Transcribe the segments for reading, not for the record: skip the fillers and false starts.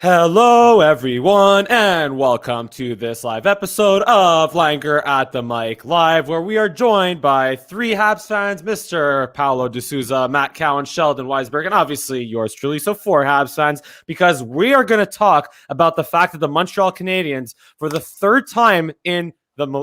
Hello, everyone, and welcome to this live episode of Langer at the Mic Live, where we are joined by three Habs fans, Mr. Paolo De Sousa, Matt Cowan, Sheldon, Wiseberg, and obviously yours truly, so four Habs fans, because we are going to talk about the fact that the Montreal Canadiens, for the third time in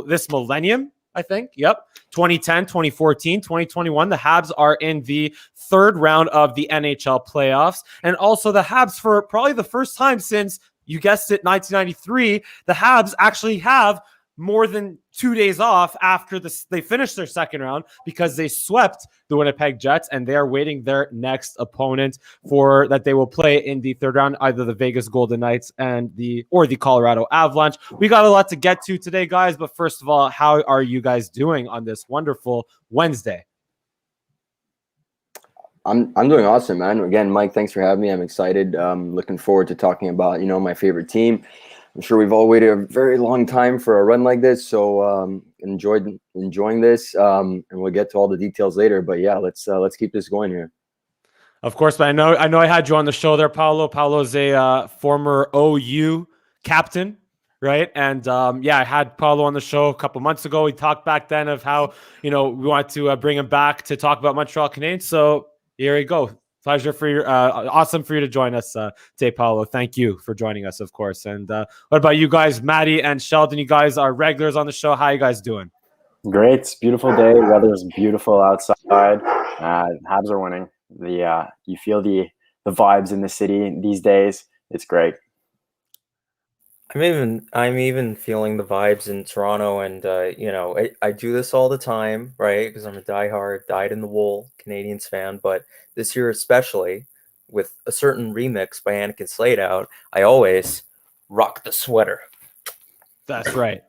this millennium, I think, 2010, 2014, 2021, the Habs are in the third round of the NHL playoffs. And also the Habs, for probably the first time since, you guessed it, 1993, the Habs actually have more than 2 days off after they finished their second round because they swept the Winnipeg Jets, and they are waiting their next opponent for that they will play in the third round, either the Vegas Golden Knights or the Colorado Avalanche. We got a lot to get to today, guys, but first of all, how are you guys doing on this wonderful Wednesday? I'm doing awesome, man. Again, Mike, thanks for having me. I'm excited. Looking forward to talking about, my favorite team. I'm sure we've all waited a very long time for a run like this, so enjoying this, and we'll get to all the details later. But yeah, let's keep this going here. Of course, but I know I had you on the show there, Paolo. Paolo's a former OU captain, right? And I had Paolo on the show a couple months ago. We talked back then of how we wanted to bring him back to talk about Montreal Canadiens. So here we go. Pleasure for you. Awesome for you to join us today, Paolo. Thank you for joining us, of course. And what about you guys, Maddie and Sheldon? You guys are regulars on the show. How you guys doing? Great. It's a beautiful day. Weather is beautiful outside. Habs are winning. You feel the vibes in the city these days. It's great. I'm even feeling the vibes in Toronto, and I do this all the time, right? Because I'm a diehard, dyed-in-the-wool Canadiens fan. But this year, especially with a certain remix by Anakin Slade out, I always rock the sweater. That's right.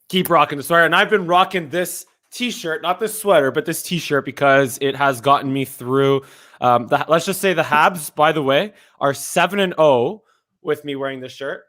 Keep rocking the sweater, and I've been rocking this T-shirt, not this sweater, but this T-shirt because it has gotten me through. Let's just say the Habs, by the way, are 7-0 with me wearing this shirt.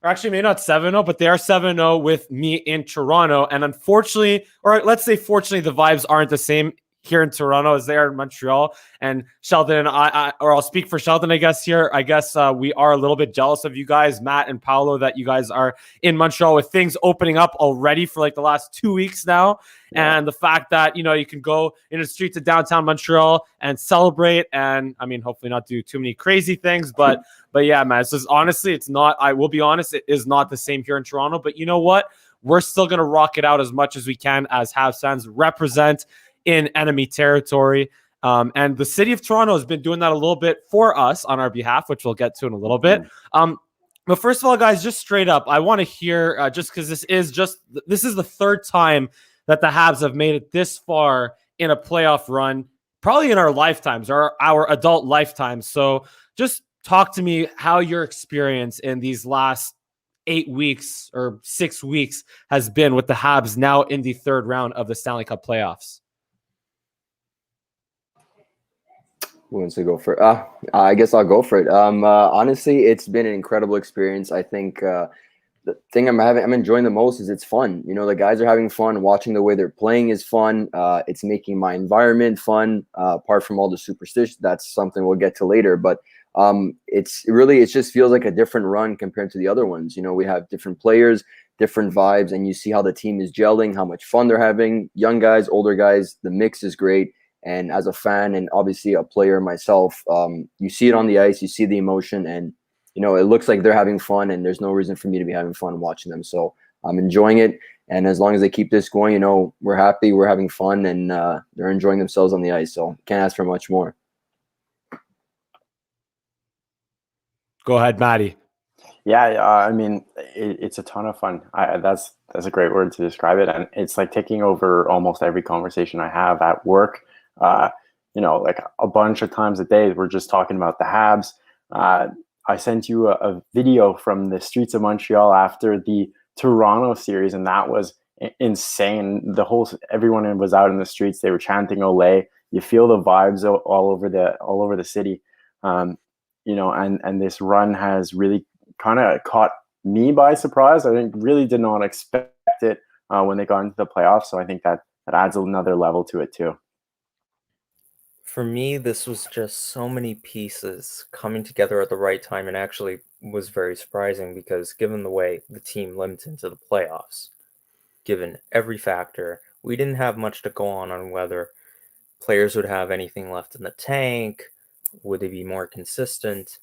Or actually, maybe not 7-0, but they are 7-0 with me in Toronto. And unfortunately, or let's say fortunately, the vibes aren't the same here in Toronto as they are in Montreal. And Sheldon and I'll speak for Sheldon, I guess, here. I guess we are a little bit jealous of you guys, Matt and Paolo, that you guys are in Montreal with things opening up already for like the last 2 weeks now. Yeah. And the fact that, you can go in the streets of downtown Montreal and celebrate. And I mean, hopefully not do too many crazy things, but yeah, man, it's just, honestly, it's not, I will be honest, it is not the same here in Toronto, but you know what? We're still going to rock it out as much as we can as Habs fans, represent in enemy territory. And the city of Toronto has been doing that a little bit for us on our behalf, which we'll get to in a little bit. But first of all, guys, just straight up, I want to hear, just because this is the third time that the Habs have made it this far in a playoff run, probably in our lifetimes, or our adult lifetimes. So just talk to me how your experience in these last 8 weeks or 6 weeks has been with the Habs now in the third round of the Stanley Cup playoffs. Who wants to go for it? I guess I'll go for it. Honestly, it's been an incredible experience. I think the thing I'm enjoying the most is it's fun. The guys are having fun. Watching the way they're playing is fun. It's making my environment fun. Apart from all the superstition, that's something we'll get to later. But it just feels like a different run compared to the other ones. We have different players, different vibes, and you see how the team is gelling, how much fun they're having. Young guys, older guys, the mix is great. And as a fan and obviously a player myself, you see it on the ice, you see the emotion, and it looks like they're having fun, and there's no reason for me to be having fun watching them. So I'm enjoying it, and as long as they keep this going, we're happy, we're having fun, and they're enjoying themselves on the ice. So can't ask for much more. Go ahead, Maddie. Yeah, I mean, it's a ton of fun. That's a great word to describe it, and it's like taking over almost every conversation I have at work. Like a bunch of times a day, we're just talking about the Habs. I sent you a video from the streets of Montreal after the Toronto series, and that was insane. Everyone was out in the streets. They were chanting "Olé." You feel the vibes all over the city. And this run has really kind of caught me by surprise. I really did not expect it when they got into the playoffs. So I think that adds another level to it too. For me, this was just so many pieces coming together at the right time, and actually was very surprising because given the way the team limped into the playoffs, given every factor, we didn't have much to go on whether players would have anything left in the tank, would they be more consistent.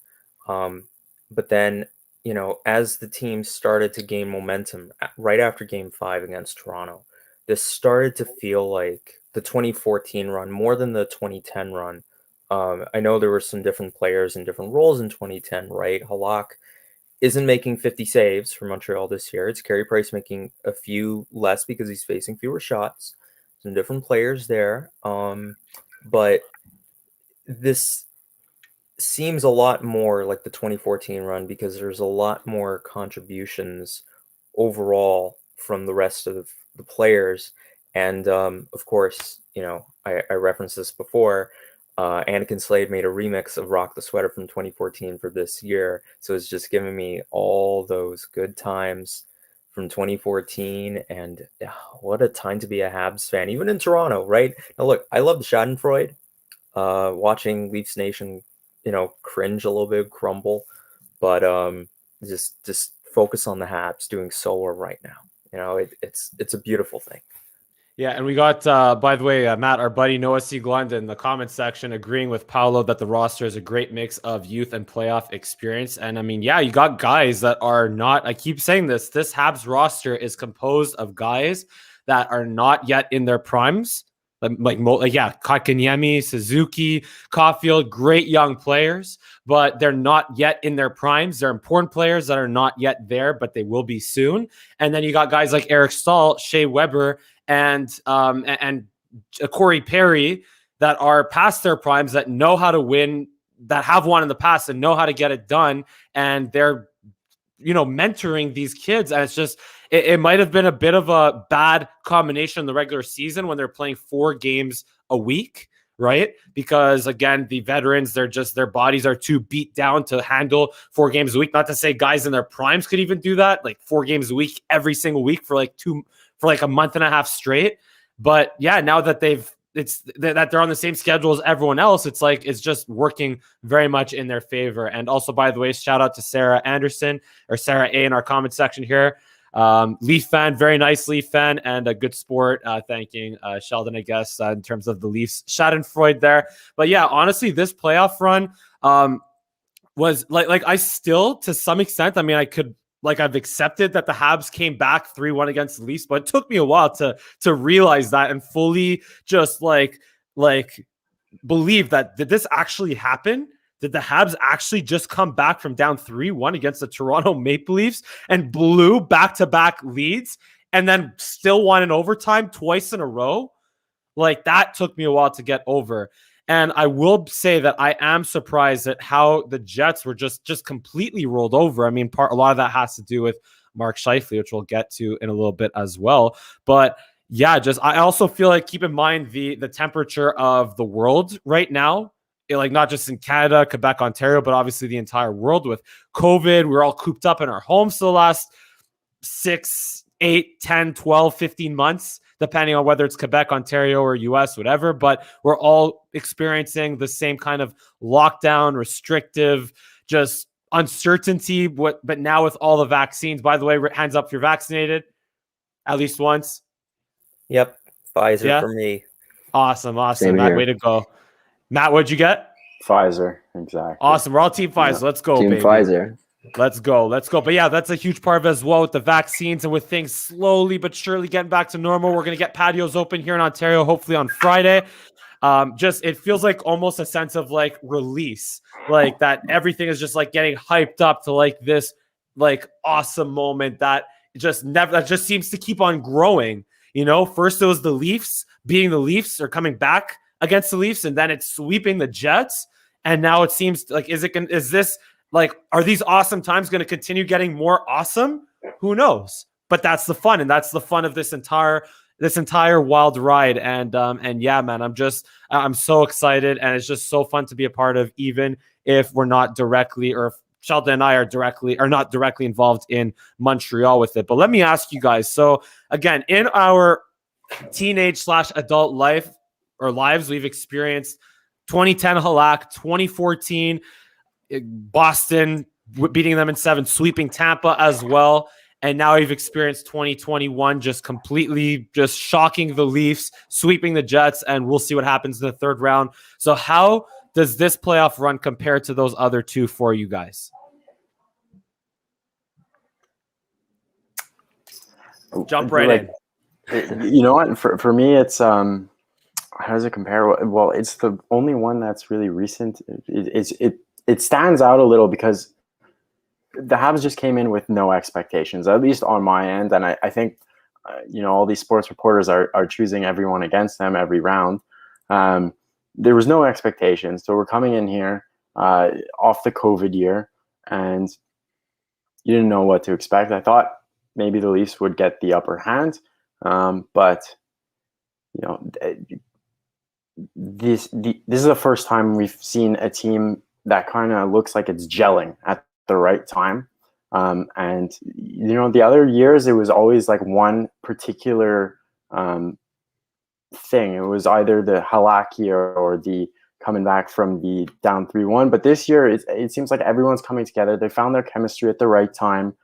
But then, as the team started to gain momentum right after Game 5 against Toronto, this started to feel like the 2014 run more than the 2010 run. I know there were some different players in different roles in 2010, right? Halak isn't making 50 saves for Montreal this year. It's Carey Price making a few less because he's facing fewer shots. Some different players there. But this seems a lot more like the 2014 run because there's a lot more contributions overall from the rest of the players. And of course, I referenced this before. Anakin Slade made a remix of Rock the Sweater from 2014 for this year. So it's just giving me all those good times from 2014. And what a time to be a Habs fan, even in Toronto, right? Now, look, I love the Schadenfreude. Watching Leafs Nation, cringe a little bit, crumble. But just focus on the Habs doing so well right now. It's a beautiful thing. Yeah, and we got, by the way, Matt, our buddy Noah C. Glund in the comment section agreeing with Paolo that the roster is a great mix of youth and playoff experience. And I mean, yeah, you got guys that are not, I keep saying this Habs roster is composed of guys that are not yet in their primes. Kotkaniemi, Suzuki, Caulfield, great young players, but they're not yet in their primes. They're important players that are not yet there, but they will be soon. And then you got guys like Eric Stahl, Shea Weber, and Corey Perry that are past their primes, that know how to win, that have won in the past and know how to get it done. And they're, mentoring these kids. And it's just, it might have been a bit of a bad combination in the regular season when they're playing 4 games a week, right? Because again, the veterans, their bodies are too beat down to handle 4 games a week. Not to say guys in their primes could even do that, like 4 games a week, every single week for like a month and a half straight. But yeah, now that that they're on the same schedule as everyone else, it's just working very much in their favor. And also, by the way, shout out to Sarah Anderson or Sarah A in our comment section here. Leaf fan, very nice Leaf fan, and a good sport, thanking Sheldon, I guess, in terms of the Leafs Schadenfreude there. But yeah, honestly, this playoff run was like I still, to some extent, I mean, I've accepted that the Habs came back 3-1 against the Leafs, but it took me a while to realize that and fully just like believe that, did this actually happen? Did the Habs actually just come back from down 3-1 against the Toronto Maple Leafs and blew back-to-back leads and then still won in overtime twice in a row? Like, that took me a while to get over. And I will say that I am surprised at how the Jets were just completely rolled over. I mean, a lot of that has to do with Mark Scheifele, which we'll get to in a little bit as well. But yeah, I also feel like, keep in mind the temperature of the world right now, like not just in Canada, Quebec, Ontario, but obviously the entire world with COVID. We're all cooped up in our homes for the last 6, 8, 10, 12, 15 months, depending on whether it's Quebec, Ontario, or US, whatever. But we're all experiencing the same kind of lockdown, restrictive, just uncertainty. But now with all the vaccines, by the way, hands up if you're vaccinated at least once. Yep. Pfizer for me. Awesome. Matt, way to go. Matt, what'd you get? Pfizer, exactly. Awesome. We're all Team Pfizer. Let's go, Team baby. Pfizer. Let's go. But yeah, that's a huge part of it as well with the vaccines and with things slowly but surely getting back to normal. We're going to get patios open here in Ontario, hopefully on Friday. It feels like almost a sense of like release, like that everything is just like getting hyped up to like this like awesome moment that just seems to keep on growing. First it was the Leafs being the Leafs or coming back against the Leafs, and then it's sweeping the Jets. And now it seems like, are these awesome times going to continue getting more awesome? Who knows? But that's the fun, and that's the fun of this entire wild ride. And yeah, man, I'm so excited, and it's just so fun to be a part of, even if we're not directly, or if Sheldon and I are not directly involved in Montreal with it. But let me ask you guys. So again, in our teenage/adult lives, we've experienced 2010 Halak, 2014 Boston beating them in 7, sweeping Tampa as well. And now you've experienced 2021 just completely just shocking the Leafs, sweeping the Jets, and we'll see what happens in the third round. So how does this playoff run compare to those other two for you guys? Jump right in. You know what? For me, it's how does it compare? Well, it's the only one that's really recent. It stands out a little because the Habs just came in with no expectations, at least on my end, and I think all these sports reporters are choosing everyone against them every round. There was no expectations, so we're coming in here off the COVID year, and you didn't know what to expect. I thought maybe the Leafs would get the upper hand, but this is the first time we've seen a team that kind of looks like it's gelling at the right time. And the other years it was always like one particular thing. It was either the Halak year or the coming back from the down 3-1. But this year it seems like everyone's coming together. They found their chemistry at the right time.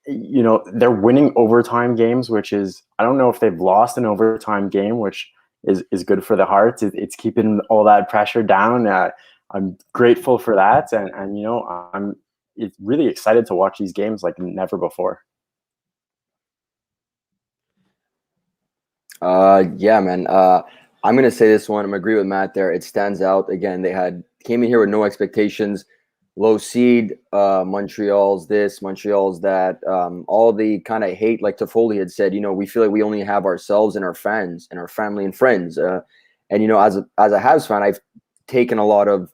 They're winning overtime games, which is, I don't know if they've lost an overtime game, which is good for the Hearts. It's keeping all that pressure down. I'm grateful for that, and I'm really excited to watch these games like never before. Yeah, man. I'm gonna say this one. I'm gonna agree with Matt there. It stands out. Again, they came in here with no expectations, low seed. Montreal's this, Montreal's that. All the kind of hate, like Toffoli had said. We feel like we only have ourselves and our fans and our family and friends. And as a Habs fan, I've taken a lot of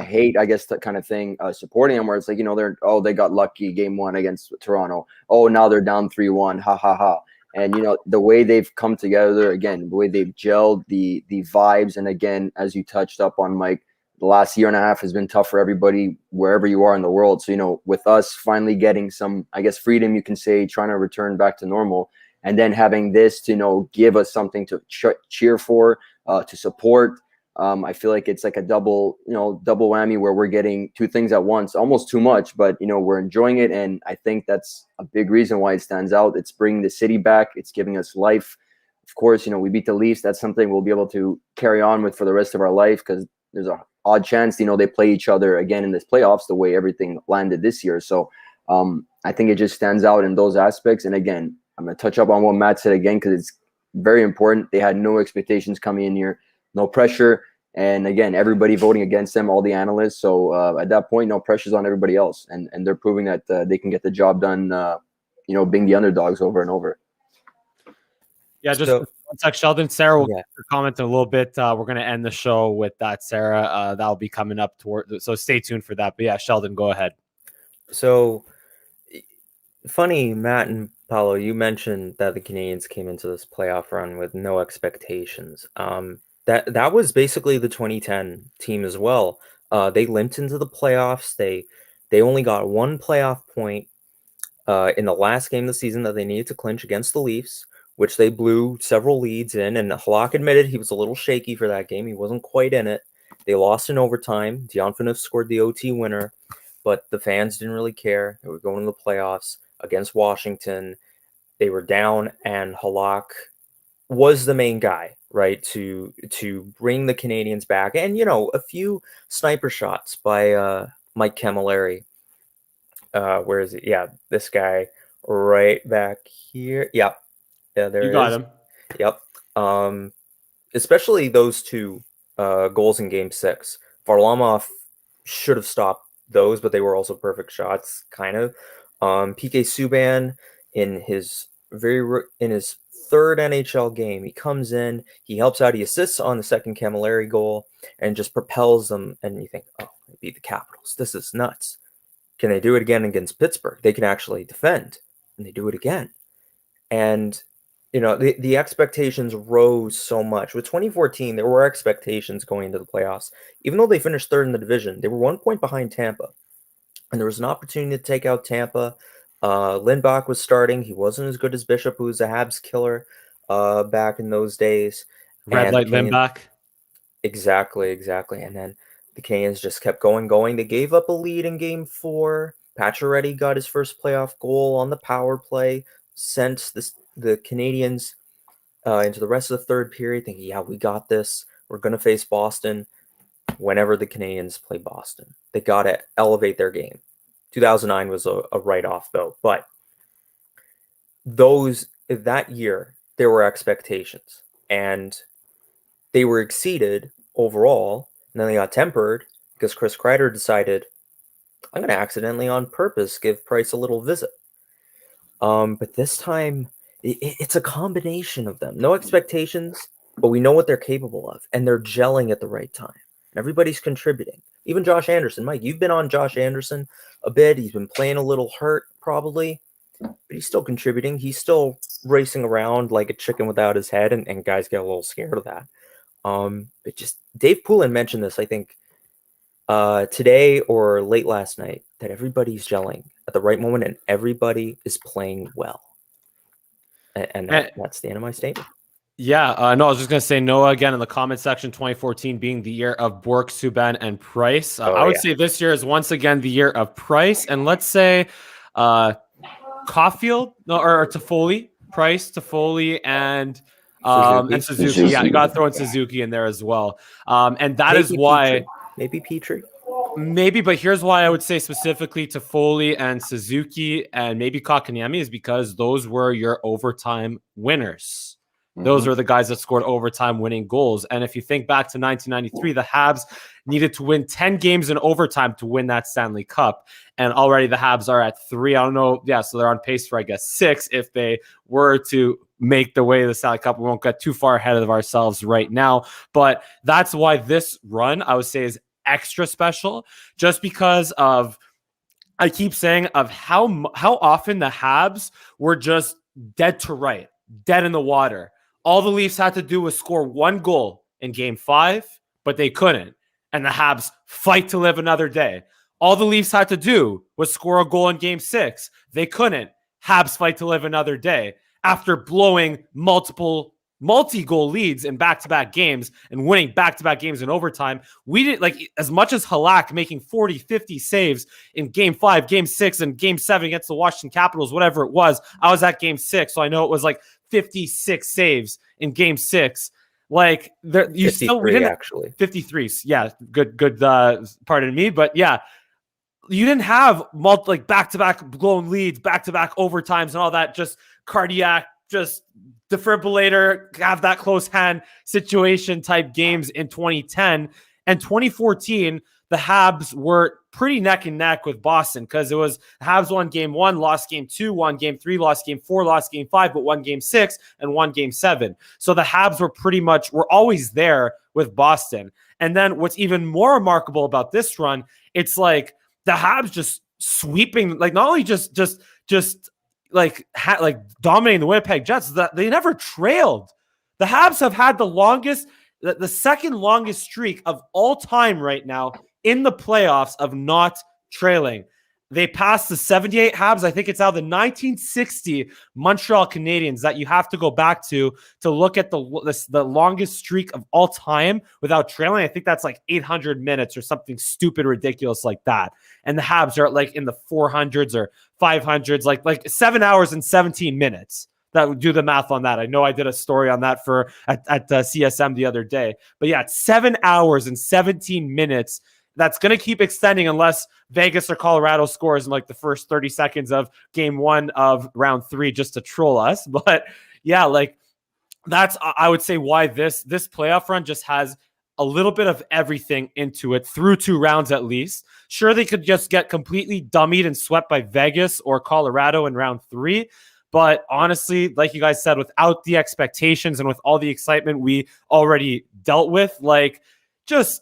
hate, I guess, that kind of thing, supporting them, where it's like they got lucky game 1 against Toronto. Oh, now they're down 3-1. Ha ha ha. And the way they've come together, again, the way they've gelled, the vibes, and again, as you touched up on, Mike, the last year and a half has been tough for everybody wherever you are in the world. So with us finally getting some, I guess, freedom, you can say, trying to return back to normal, and then having this to give us something to cheer for, to support. I feel like it's like a double whammy where we're getting two things at once, almost too much, but we're enjoying it. And I think that's a big reason why it stands out. It's bringing the city back. It's giving us life. Of course, we beat the Leafs. That's something we'll be able to carry on with for the rest of our life, because there's a odd chance, they play each other again in this playoffs, the way everything landed this year. So I think it just stands out in those aspects. And again, I'm going to touch up on what Matt said again, because it's very important. They had no expectations coming in here, no pressure. And again, everybody voting against them, all the analysts. So at that point, no pressure's on everybody else. And they're proving that they can get the job done, being the underdogs over and over. Yeah, just one sec, Sheldon. Sarah will comment in a little bit. We're going to end the show with that, Sarah. That'll be coming up so stay tuned for that. But yeah, Sheldon, go ahead. So funny, Matt and Paolo, you mentioned that the Canadiens came into this playoff run with no expectations. That was basically the 2010 team as well. They limped into the playoffs. They only got one playoff point in the last game of the season that they needed to clinch against the Leafs, which they blew several leads in. And Halak admitted he was a little shaky for that game. He wasn't quite in it. They lost in overtime. Dion Phaneuf scored the OT winner, but the fans didn't really care. They were going to the playoffs against Washington. They were down, and Halak was the main guy, right, to bring the Canadiens back. And, a few sniper shots by Mike Camilleri. Where is it? Yeah, this guy right back here. Yeah, there you got him. Yep. Especially those two goals in Game 6. Varlamov should have stopped those, but they were also perfect shots, kind of. PK Subban in his third NHL game, he comes in, he helps out, he assists on the second Camilleri goal, and just propels them. And you think, oh, they beat the Capitals. This is nuts. Can they do it again against Pittsburgh? They can actually defend, and they do it again. And the expectations rose so much. With 2014, there were expectations going into the playoffs. Even though they finished third in the division, they were 1 point behind Tampa. And there was an opportunity to take out Tampa. Lindback was starting. He wasn't as good as Bishop, who was a Habs killer back in those days. Red light Lindback. Exactly. And then the Canadiens just kept going. They gave up a lead in game 4. Pacioretty got his first playoff goal on the power play, sent the Canadiens into the rest of the third period thinking, yeah, we got this. We're going to face Boston. Whenever the Canadiens play Boston, they got to elevate their game. 2009 was a write-off, though. But that year, there were expectations. And they were exceeded overall. And then they got tempered because Chris Kreider decided, I'm going to accidentally on purpose give Price a little visit. But this time, it's a combination of them. No expectations, but we know what they're capable of. And they're gelling at the right time. Everybody's contributing. Even Josh Anderson. Mike, you've been on Josh Anderson a bit. He's been playing a little hurt, probably. But he's still contributing. He's still racing around like a chicken without his head. And guys get a little scared of that. But just Dave Poulin mentioned this, I think, today or late last night, that everybody's gelling at the right moment and everybody is playing well. And that's the end of my statement. Yeah, no, I was just going to say Noah again in the comment section, 2014 being the year of Bork, Subban, and Price. I would say this year is once again the year of Price. And let's say Caulfield or Toffoli, Price, Toffoli, and Suzuki. Yeah, you got to throw in Suzuki in there as well. And that is why... Maybe Petrie. Maybe, but here's why I would say specifically Toffoli and Suzuki and maybe Kotkaniemi is because those were your overtime winners. Those are the guys that scored overtime winning goals. And if you think back to 1993, the Habs needed to win 10 games in overtime to win that Stanley Cup. And already the Habs are at 3. I don't know. Yeah, so they're on pace for, I guess, 6 if they were to make the way to the Stanley Cup. We won't get too far ahead of ourselves right now. But that's why this run, I would say, is extra special just because of, I keep saying, of how often the Habs were just dead to right, dead in the water. All the Leafs had to do was score 1 goal in game 5, but they couldn't. And the Habs fight to live another day. All the Leafs had to do was score a goal in game 6. They couldn't. Habs fight to live another day. After blowing multi-goal leads in back-to-back games and winning back-to-back games in overtime, we didn't, like, as much as Halak making 40, 50 saves in game 5, game 6, and game 7 against the Washington Capitals, whatever it was. I was at game 6, so I know it was like 56 saves in game 6. Like, you still didn't actually 53. Yeah, good. Pardon me, but yeah, you didn't have back-to-back blown leads, back-to-back overtimes, and all that. Just cardiac, just defibrillator, have that close hand situation type games in 2010 and 2014. The Habs were pretty neck and neck with Boston because it was Habs won game 1, lost game 2, won game 3, lost game 4, lost game 5, but won game 6 and won game 7. So the Habs were always there with Boston. And then what's even more remarkable about this run, it's like the Habs just sweeping, like not only just dominating the Winnipeg Jets, that they never trailed. The Habs have had the second longest streak of all time right now in the playoffs of not trailing. They passed the 78 Habs. I think it's now the 1960 Montreal Canadiens that you have to go back to look at the longest streak of all time without trailing. I think that's like 800 minutes or something stupid, ridiculous like that. And the Habs are like in the 400s or 500s, like 7 hours and 17 minutes. That would do the math on that. I know I did a story on that at CSM the other day. But yeah, it's 7 hours and 17 minutes. That's going to keep extending unless Vegas or Colorado scores in like the first 30 seconds of game 1 of round 3 just to troll us. But yeah, like that's, I would say, why this playoff run just has a little bit of everything into it through 2 rounds at least. Sure, they could just get completely dummied and swept by Vegas or Colorado in round 3. But honestly, like you guys said, without the expectations and with all the excitement we already dealt with, like just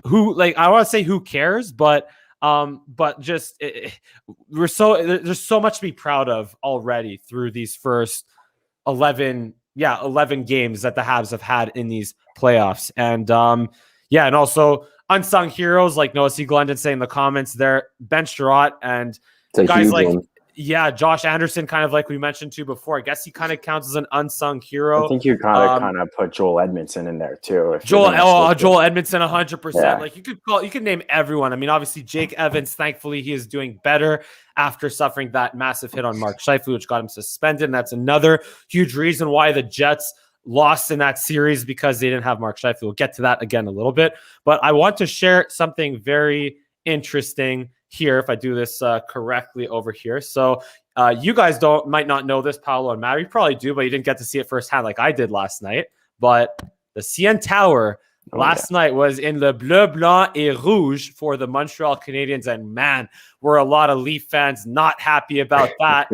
I want to say who cares, but just there's so much to be proud of already through these first 11 games that the Habs have had in these playoffs. And and also unsung heroes like Noah C. Glendon saying in the comments there, Ben Sherratt and guys like Yeah, Josh Anderson, kind of like we mentioned too before. I guess he kind of counts as an unsung hero. I think you kind of put Joel Edmondson in there too. Joel Edmondson, 100%. Yeah. Like you could name everyone. I mean, obviously Jake Evans. Thankfully, he is doing better after suffering that massive hit on Mark Scheifele, which got him suspended. And that's another huge reason why the Jets lost in that series, because they didn't have Mark Scheifele. We'll get to that again a little bit. But I want to share something very interesting here, if I do this correctly over here. So you guys might not know this, Paolo and Matt. You probably do, but you didn't get to see it firsthand like I did last night. But the CN Tower last night was in Le Bleu, Blanc et Rouge for the Montreal Canadiens. And man, were a lot of Leaf fans not happy about that.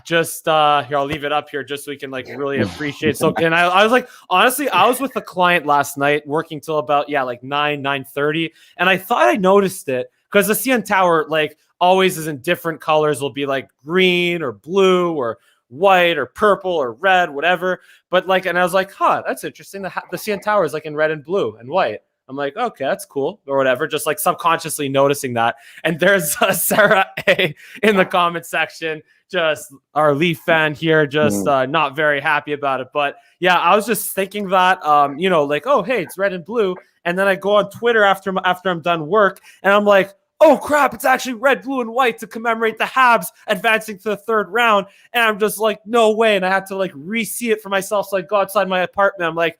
Just here, I'll leave it up here just so we can like really appreciate. So, and I was like, honestly, I was with a client last night working till about, like 9:30. And I thought I noticed it because the CN Tower, like always is in different colors. Will be like green or blue or white or purple or red, whatever. But like, and I was like, that's interesting. The CN Tower is like in red and blue and white. I'm like, okay, that's cool or whatever. Just like subconsciously noticing that. And there's Sarah A in the comment section, just our Leaf fan here, just not very happy about it. But yeah, I was just thinking that, like, oh, hey, it's red and blue. And then I go on Twitter after I'm done work and I'm like, oh crap, it's actually red, blue, and white to commemorate the Habs advancing to the third round. And I'm just like, no way. And I had to like re-see it for myself. So I go outside my apartment. I'm like,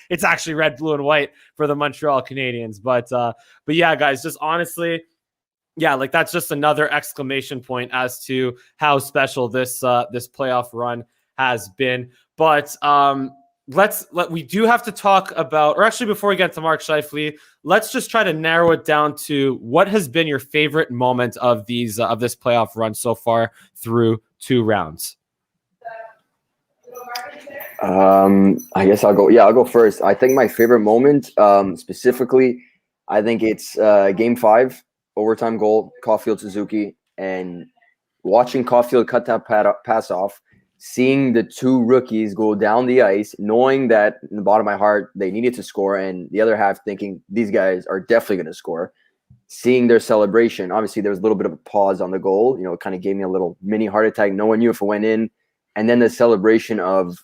it's actually red, blue, and white for the Montreal Canadiens. But yeah, guys, just honestly, like that's just another exclamation point as to how special this playoff run has been. But we do have to talk about, or actually before we get to Mark Scheifele, let's just try to narrow it down to what has been your favorite moment of this playoff run so far through 2 rounds. I guess I'll go. Yeah, I'll go first. I think my favorite moment, specifically, I think it's Game 5, overtime goal, Caulfield Suzuki, and watching Caulfield cut that pass off, seeing the 2 rookies go down the ice, knowing that in the bottom of my heart they needed to score, and the other half thinking these guys are definitely going to score. Seeing their celebration, obviously there was a little bit of a pause on the goal. It kind of gave me a little mini heart attack. No one knew if it went in. And then the celebration of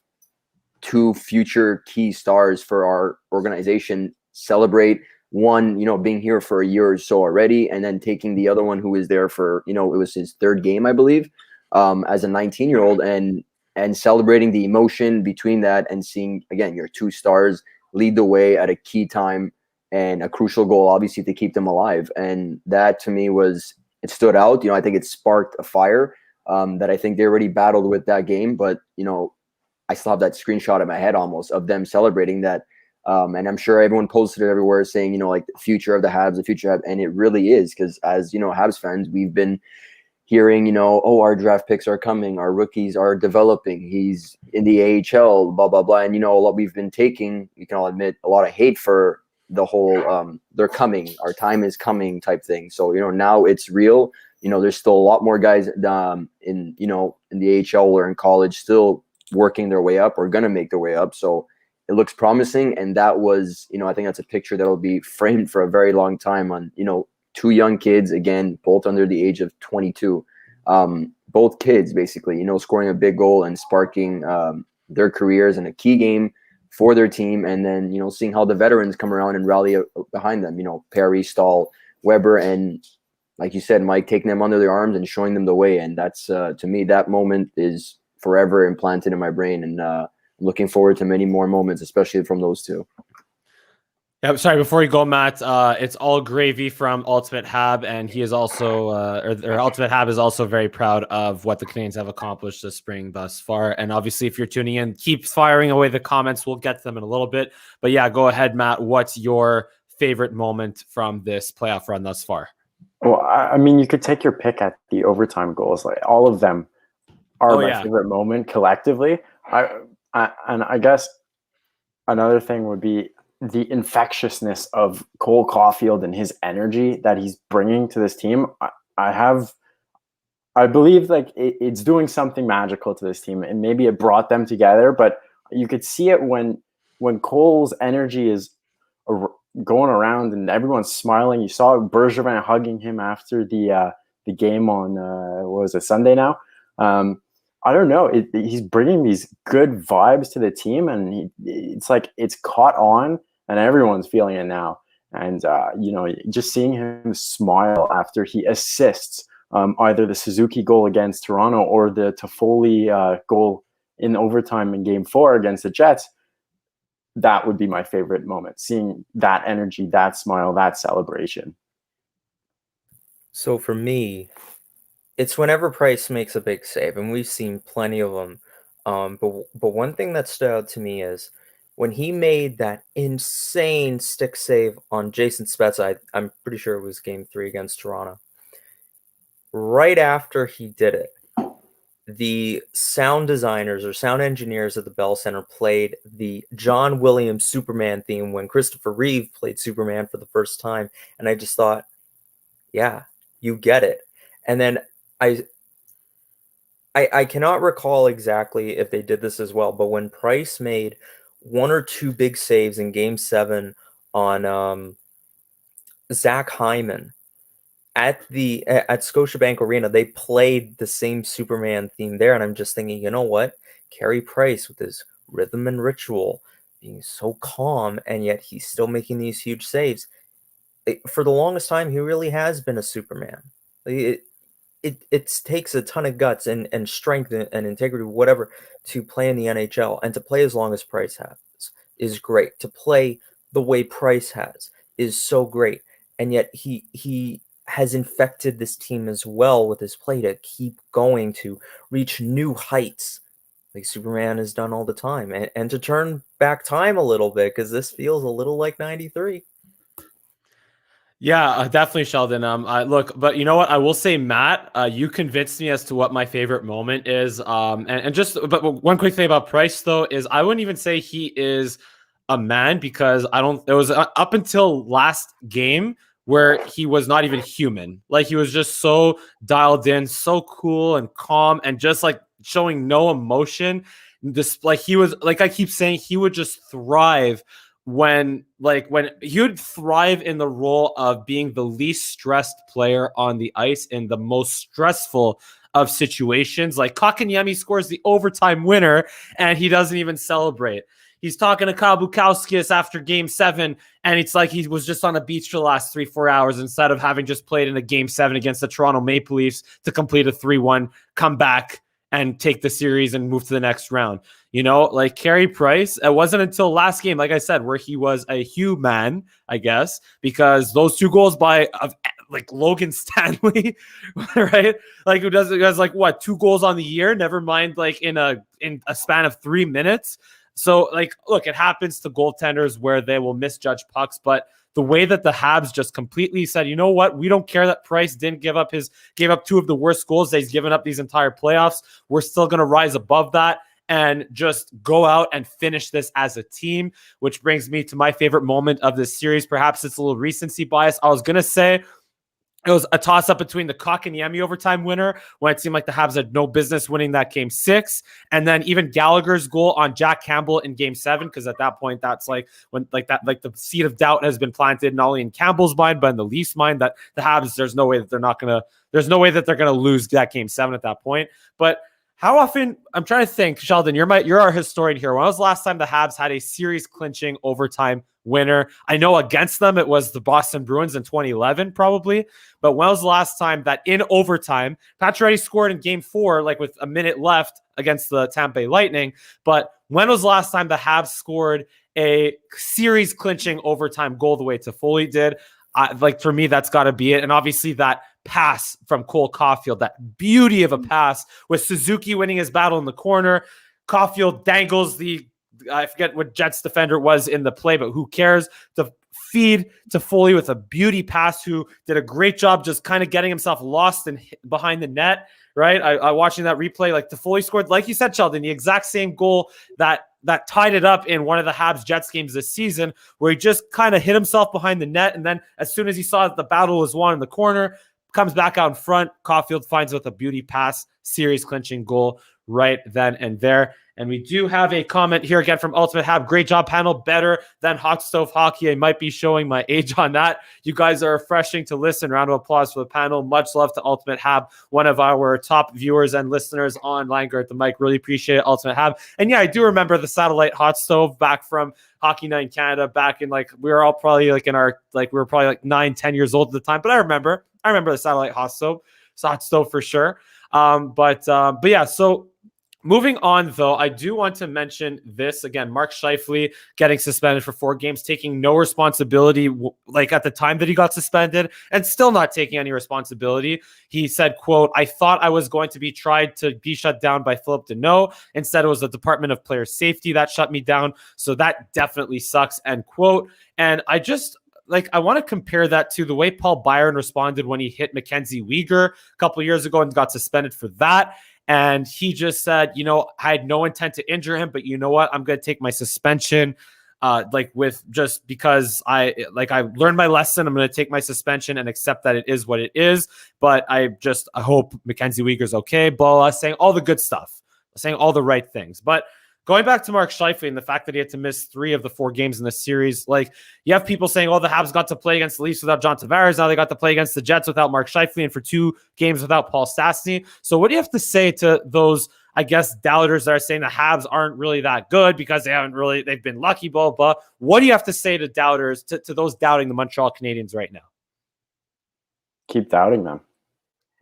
2 future key stars for our organization celebrate one, being here for a year or so already, and then taking the other one who was there for, it was his 3rd game, I believe, as a 19-year-old, and celebrating the emotion between that and seeing, again, your 2 stars lead the way at a key time and a crucial goal, obviously, to keep them alive. And that to me it stood out. I think it sparked a fire that I think they already battled with that game, but I still have that screenshot in my head almost of them celebrating that. And I'm sure everyone posted it everywhere saying, like the future of the Habs, and it really is, because as Habs fans, we've been hearing, our draft picks are coming, our rookies are developing, he's in the AHL, blah, blah, blah. And, a lot we've been taking, we can all admit, a lot of hate for the whole, they're coming, our time is coming type thing. So, now it's real. There's still a lot more guys in the AHL or in college still working their way up or going to make their way up. So it looks promising. And that was, I think that's a picture that'll be framed for a very long time on, 2 young kids, again, both under the age of 22. Both kids, basically, scoring a big goal and sparking their careers in a key game for their team. And then, seeing how the veterans come around and rally behind them, Perry, Stahl, Weber, and like you said, Mike, taking them under their arms and showing them the way. And that's, to me, that moment is forever implanted in my brain. And looking forward to many more moments, especially from those 2. Yeah, sorry, before you go, Matt, it's all gravy from Ultimate Hab, and he is also, or Ultimate Hab is also very proud of what the Canadiens have accomplished this spring thus far. And obviously, if you're tuning in, keep firing away the comments. We'll get to them in a little bit. But yeah, go ahead, Matt. What's your favorite moment from this playoff run thus far? Well, I mean, you could take your pick at the overtime goals. Like all of them are my favorite moment collectively. And I guess another thing would be the infectiousness of Cole Caulfield and his energy that he's bringing to this team. I believe like it's doing something magical to this team, and maybe it brought them together, but you could see it when Cole's energy is going around and everyone's smiling. You saw Bergevin hugging him after the the game on what was it, Sunday now. I don't know. He's bringing these good vibes to the team, and it's like it's caught on, and everyone's feeling it now. And just seeing him smile after he assists either the Suzuki goal against Toronto or the Toffoli goal in overtime in Game 4 against the Jets, that would be my favorite moment. Seeing that energy, that smile, that celebration. So for me, it's whenever Price makes a big save, and we've seen plenty of them. But one thing that stood out to me is when he made that insane stick save on Jason Spezza. I'm pretty sure it was Game 3 against Toronto. Right after he did it, the sound designers or sound engineers at the Bell Center played the John Williams Superman theme when Christopher Reeve played Superman for the first time. And I just thought, yeah, you get it. And then I cannot recall exactly if they did this as well, but when Price made one or two big saves in Game 7 on Zach Hyman at Scotiabank Arena, they played the same Superman theme there, and I'm just thinking, you know what? Carey Price with his rhythm and ritual, being so calm, and yet he's still making these huge saves. For the longest time, he really has been a Superman. It takes a ton of guts and strength and integrity, whatever, to play in the NHL, and to play as long as Price has is great. To play the way Price has is so great, and yet he has infected this team as well with his play to keep going, to reach new heights like Superman has done all the time, and to turn back time a little bit, because this feels a little like 93. Yeah, definitely, Sheldon. Look, but you know what? I will say, Matt, you convinced me as to what my favorite moment is. But one quick thing about Price, though, is I wouldn't even say he is a man, because it was up until last game where he was not even human. Like, he was just so dialed in, so cool and calm, and just like showing no emotion. He was, like I keep saying, he would just thrive when he would thrive in the role of being the least stressed player on the ice in the most stressful of situations. Like, Kotkaniemi scores the overtime winner and he doesn't even celebrate. He's talking to Kyle Bukauskas after Game 7, and it's like he was just on a beach for the last 3-4 hours instead of having just played in a Game 7 against the Toronto Maple Leafs to complete a 3-1 comeback and take the series and move to the next round. You know, like Carey Price, it wasn't until last game, like I said, where he was a human, I guess, because those two goals by like Logan Stanley, right? Like, who has like what, 2 goals on the year? Never mind, like in a span of 3 minutes. So, like, look, it happens to goaltenders where they will misjudge pucks, but the way that the Habs just completely said, you know what, we don't care that Price didn't gave up 2 of the worst goals that he's given up these entire playoffs. We're still going to rise above that and just go out and finish this as a team, which brings me to my favorite moment of this series. Perhaps it's a little recency bias. I was going to say it was a toss-up between the Kotkaniemi overtime winner, when it seemed like the Habs had no business winning that Game 6, and then even Gallagher's goal on Jack Campbell in Game 7, because at that point, that's like when the seed of doubt has been planted not only in Campbell's mind but in the Leafs' mind that the Habs, there's no way that they're gonna lose that Game 7 at that point. But how often, I'm trying to think, Sheldon, you're our historian here. When was the last time the Habs had a series clinching overtime winner? I know against them it was the Boston Bruins in 2011 probably, but when was the last time that in overtime, Pacioretty scored in Game 4 like with a minute left against the Tampa Bay Lightning, but when was the last time the Habs scored a series clinching overtime goal the way Toffoli did? For me, that's got to be it. And obviously that pass from Cole Caulfield, that beauty of a pass with Suzuki winning his battle in the corner. Caulfield dangles I forget what Jets defender it was in the play, but who cares? To feed Toffoli with a beauty pass, who did a great job just kind of getting himself lost and behind the net, right? I watching that replay, like Toffoli scored, like you said, Sheldon, the exact same goal that tied it up in one of the Habs Jets games this season, where he just kind of hit himself behind the net, and then as soon as he saw that the battle was won in the corner, comes back out in front, Caulfield finds with a beauty pass, series clinching goal. right then and there. And we do have a comment here again from Ultimate Hab. Great job, panel. Better than Hot Stove Hockey. I might be showing my age on that. You guys are refreshing to listen. Round of applause for the panel. Much love to Ultimate Hab, one of our top viewers and listeners on Langer at the mic. Really appreciate it, Ultimate Hab. And yeah, I do remember the satellite hot stove back from Hockey Night in Canada back in we were all probably like in our, we were probably 9-10 years old at the time. But I remember the satellite hot stove. It's a hot stove for sure. But yeah, so moving on, though, I do want to mention this again. Mark Scheifele getting suspended for 4 games, taking no responsibility, at the time that he got suspended, and still not taking any responsibility. He said, quote, "I thought I was going to be tried to be shut down by Philip Deneau. Instead, it was the Department of Player Safety that shut me down. So that definitely sucks," end quote. And I just, I want to compare that to the way Paul Byron responded when he hit Mackenzie Weegar a couple of years ago and got suspended for that. And he just said, I had no intent to injure him, but you know what? I'm going to take my suspension, with just because I learned my lesson. I'm going to take my suspension and accept that it is what it is. But I hope Mackenzie Weegar's okay. Bola saying all the good stuff, saying all the right things. But going back to Mark Scheifele and the fact that he had to miss 3 of the 4 games in the series, you have people saying, the Habs got to play against the Leafs without John Tavares. Now they got to play against the Jets without Mark Scheifele and for 2 games without Paul Stastny. So what do you have to say to those, I guess, doubters that are saying the Habs aren't really that good because they've been lucky, blah, blah. What do you have to say to doubters, to those doubting the Montreal Canadiens right now? Keep doubting them.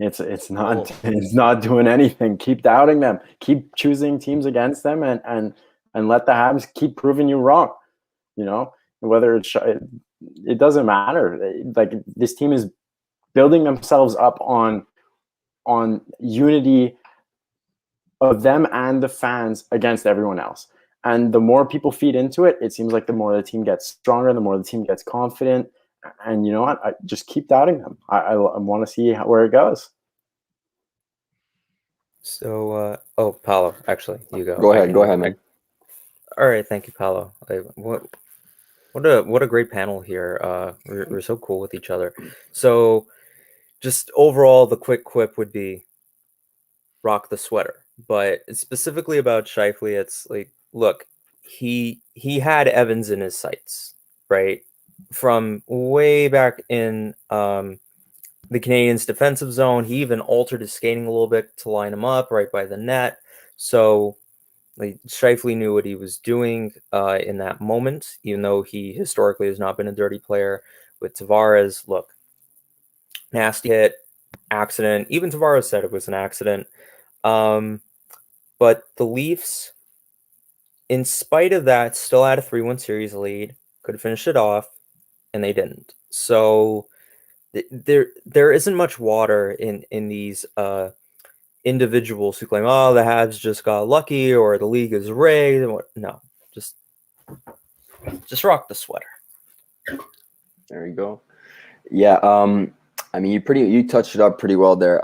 It's not doing anything. Keep doubting them. Keep choosing teams against them, and let the Habs keep proving you wrong. Whether it doesn't matter. This team is building themselves up on unity of them and the fans against everyone else. And the more people feed into it, it seems like the more the team gets stronger, the more the team gets confident. And you know what? I just keep doubting them. I want to see where it goes. So, Paolo, actually, you go. Go ahead, man. All right, thank you, Paolo. What a great panel here. We're so cool with each other. So, just overall, the quick quip would be rock the sweater. But specifically about Scheifele, it's look, he had Evans in his sights, right? From way back in the Canadiens' defensive zone. He even altered his skating a little bit to line him up right by the net. So Scheifele knew what he was doing in that moment, even though he historically has not been a dirty player. With Tavares, look, nasty hit, accident. Even Tavares said it was an accident. But the Leafs, in spite of that, still had a 3-1 series lead, could have finished it off, and they didn't. So there isn't much water in these individuals who claim, the Habs just got lucky or the league is rigged. No, just rock the sweater. There you go. Yeah, you touched it up pretty well there.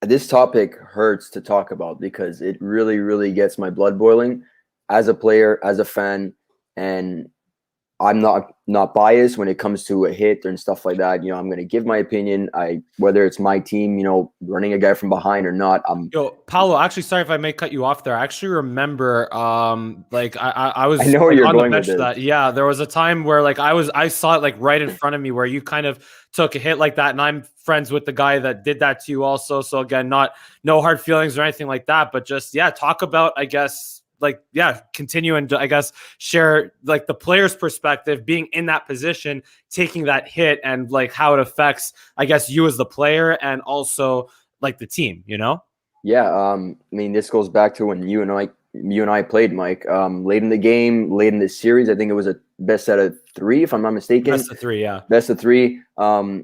This topic hurts to talk about because it really, really gets my blood boiling as a player, as a fan, and I'm not biased when it comes to a hit and stuff like that. I'm going to give my opinion. Whether it's my team, running a guy from behind or not. Paolo, actually, sorry if I may cut you off there. I actually remember, I was. I know where you're on going the bench with this. That. Yeah, there was a time where I saw it right in front of me where you kind of took a hit like that, and I'm friends with the guy that did that to you also. So again, no hard feelings or anything like that, but just talk about, I guess. Continue and I guess share the player's perspective, being in that position, taking that hit, and how it affects, I guess, you as the player and also the team. Yeah, this goes back to when you and I played, Mike. Late in the game, late in this series, I think it was a best out of 3, if I'm not mistaken. Best of 3, yeah. Best of 3.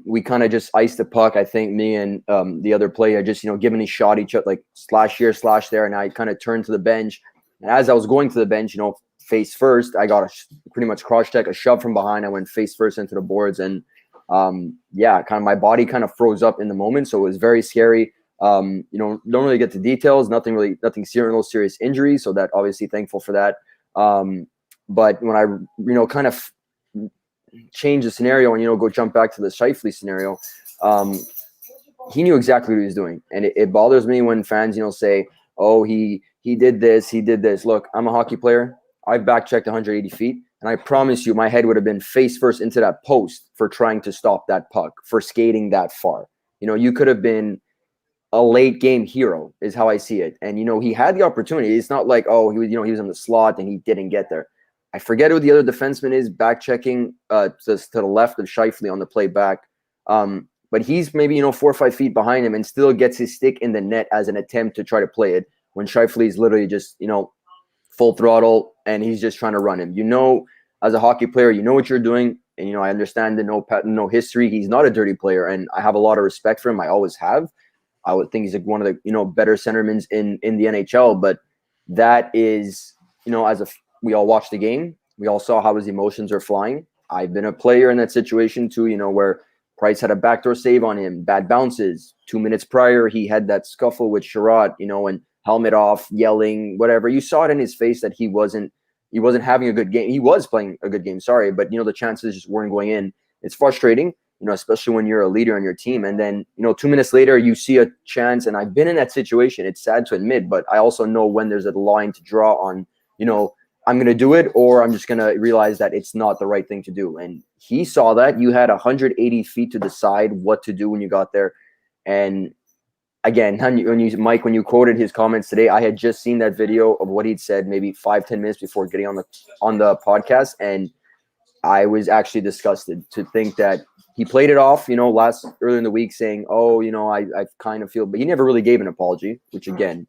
We kind of just iced the puck. I think me and the other player just given a shot each other, slash here, slash there, and I kind of turned to the bench. And as I was going to the bench, face first, I got pretty much cross check, a shove from behind. I went face first into the boards, and kind of my body kind of froze up in the moment. So it was very scary. Don't really get to details, nothing serious, no serious injuries. So that obviously thankful for that. But when I, kind of change the scenario and, go jump back to the Scheifele scenario, he knew exactly what he was doing. And it bothers me when fans, say, oh, he did this, he did this. Look, I'm a hockey player. I've back checked 180 feet, and I promise you, my head would have been face first into that post for trying to stop that puck, for skating that far. You know, you could have been a late game hero, is how I see it. And you know, he had the opportunity. It's not like, oh, he was, you know, he was in the slot and he didn't get there. I forget who the other defenseman is back checking to the left of Scheifele on the play back. But he's maybe, you know, 4 or 5 feet behind him and still gets his stick in the net as an attempt to try to play it when Scheifele is literally just, you know, full throttle and he's just trying to run him. You know, as a hockey player, you know what you're doing. And, you know, I understand the no history. He's not a dirty player, and I have a lot of respect for him. I always have. I would think he's like one of the, you know, better centermen in the NHL. But that is, you know, we all watched the game. We all saw how his emotions are flying. I've been a player in that situation too, you know, where Price had a backdoor save on him, bad bounces. 2 minutes prior, he had that scuffle with Sherrod, you know, and helmet off, yelling, whatever. You saw it in his face that he wasn't having a good game. He was playing a good game, sorry, but, you know, the chances just weren't going in. It's frustrating, you know, especially when you're a leader on your team. And then, you know, 2 minutes later, you see a chance, and I've been in that situation. It's sad to admit, but I also know when there's a line to draw on, you know, I'm going to do it, or I'm just going to realize that it's not the right thing to do. And he saw that. You had 180 feet to decide what to do when you got there. And again, Mike, when you quoted his comments today, I had just seen that video of what he'd said maybe 5-10 minutes before getting on the podcast, and I was actually disgusted to think that he played it off, you know, earlier in the week saying, oh, you know, I kind of feel, but he never really gave an apology, which again,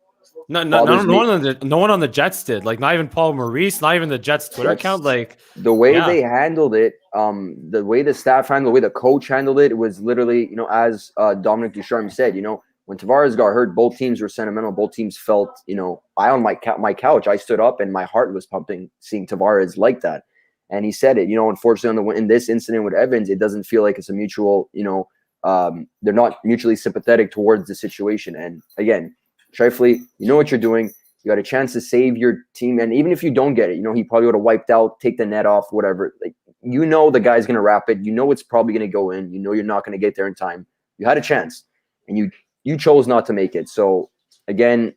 no one on the Jets did. Like, not even Paul Maurice, not even the Jets Twitter account. Like, the way they handled it, the way the staff handled, the way the coach handled it, was literally, you know, as Dominic Ducharme said, you know, when Tavares got hurt, both teams were sentimental. Both teams felt, you know, I on my couch, I stood up and my heart was pumping seeing Tavares like that. And he said it, you know, unfortunately in this incident with Evans, it doesn't feel like it's a mutual, you know, they're not mutually sympathetic towards the situation. And again, Scheifele, you know what you're doing. You got a chance to save your team. And even if you don't get it, you know, he probably would have wiped out, take the net off, whatever. Like, you know, the guy's going to wrap it. You know, it's probably going to go in. You know, you're not going to get there in time. You had a chance and you chose not to make it. So again,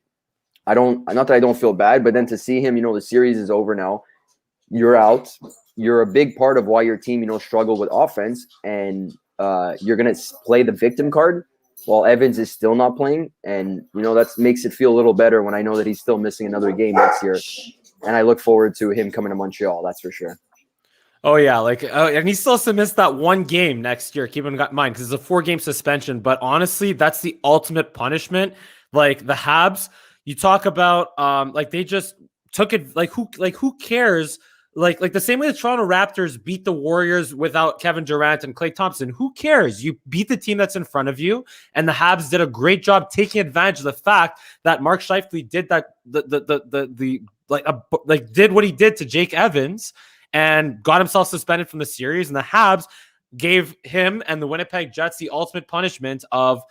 not that I don't feel bad, but then to see him, you know, the series is over now. You're out. You're a big part of why your team, you know, struggled with offense, and you're going to play the victim card while Evans is still not playing. And, you know, that makes it feel a little better when I know that he's still missing another game next year. And I look forward to him coming to Montreal. That's for sure. Oh, yeah. Like, and he still has to miss that one game next year. Keep in mind, because it's a 4-game suspension. But honestly, that's the ultimate punishment. Like, the Habs, you talk about, like, they just took it. Like, who cares? Like the same way the Toronto Raptors beat the Warriors without Kevin Durant and Klay Thompson. Who cares? You beat the team that's in front of you, and the Habs did a great job taking advantage of the fact that Mark Scheifele did that. Did what he did to Jake Evans and got himself suspended from the series. And the Habs gave him and the Winnipeg Jets the ultimate punishment of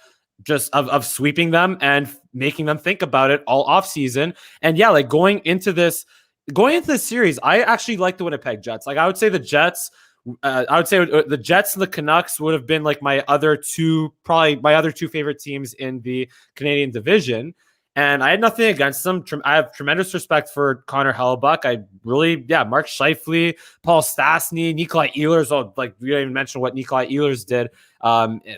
sweeping them and making them think about it all offseason. And yeah, like going into this series, I actually like the Winnipeg Jets. Like, I would say the Jets, the Jets and the Canucks would have been like my other two favorite teams in the Canadian division. And I had nothing against them. I have tremendous respect for Connor Hellebuck. Mark Scheifele, Paul Stastny, Nikolai Ehlers. Oh, like, we didn't even mention what Nikolai Ehlers did,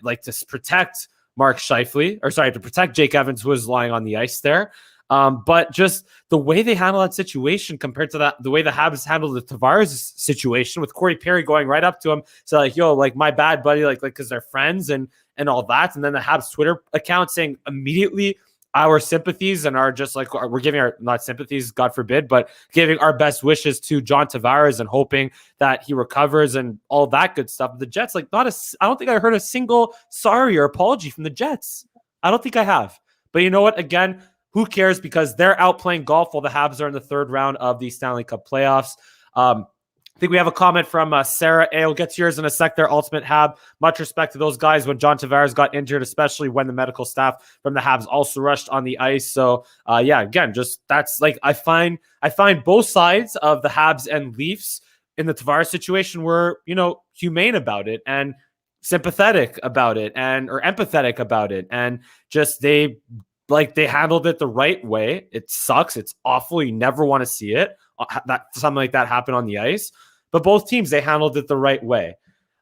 like, to protect Mark Scheifele, to protect Jake Evans, who was lying on the ice there. But just the way they handle that situation compared to the way the Habs handled the Tavares situation, with Corey Perry going right up to him, so like, yo, like, my bad, buddy, like, because they're friends and all that. And then the Habs Twitter account saying immediately our sympathies and our just like, we're giving our, not sympathies, God forbid, but giving our best wishes to John Tavares and hoping that he recovers and all that good stuff. The Jets, like, I don't think I heard a single sorry or apology from the Jets. I don't think I have. But you know what? Again, who cares? Because they're out playing golf while the Habs are in the third round of the Stanley Cup playoffs. I think we have a comment from Sarah A. We'll get to yours in a sec there, Ultimate Hab. Much respect to those guys when John Tavares got injured, especially when the medical staff from the Habs also rushed on the ice. So, again, just that's like, I find both sides of the Habs and Leafs in the Tavares situation were, humane about it and sympathetic about it or empathetic about it. And just they like they handled it the right way. It sucks. It's awful. You never want to see it. That something like that happen on the ice. But both teams, they handled it the right way.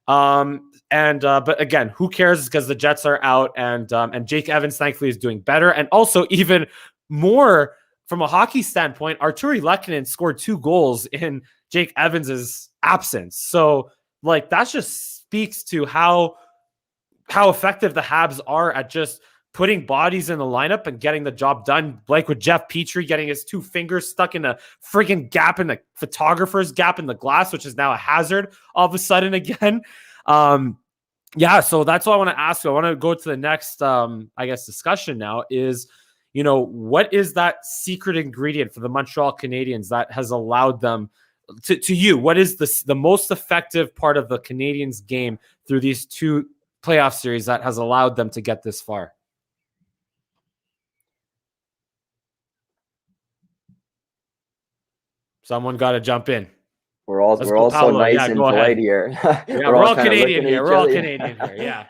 But again, who cares? Because the Jets are out, and Jake Evans thankfully is doing better. And also, even more from a hockey standpoint, Arturi Lehkonen scored 2 goals in Jake Evans's absence. So like that just speaks to how effective the Habs are at just putting bodies in the lineup and getting the job done. Like with Jeff Petrie getting his 2 fingers stuck in a friggin' gap in the photographer's gap in the glass, which is now a hazard all of a sudden again. So that's what I want to ask you. I want to go to the next, discussion now is, what is that secret ingredient for the Montreal Canadiens that has allowed them to you? What is the most effective part of the Canadiens game through these 2 playoff series that has allowed them to get this far? Someone got to jump in. We're all so nice and polite here. We're all Canadian here. We're all Canadian here. Yeah.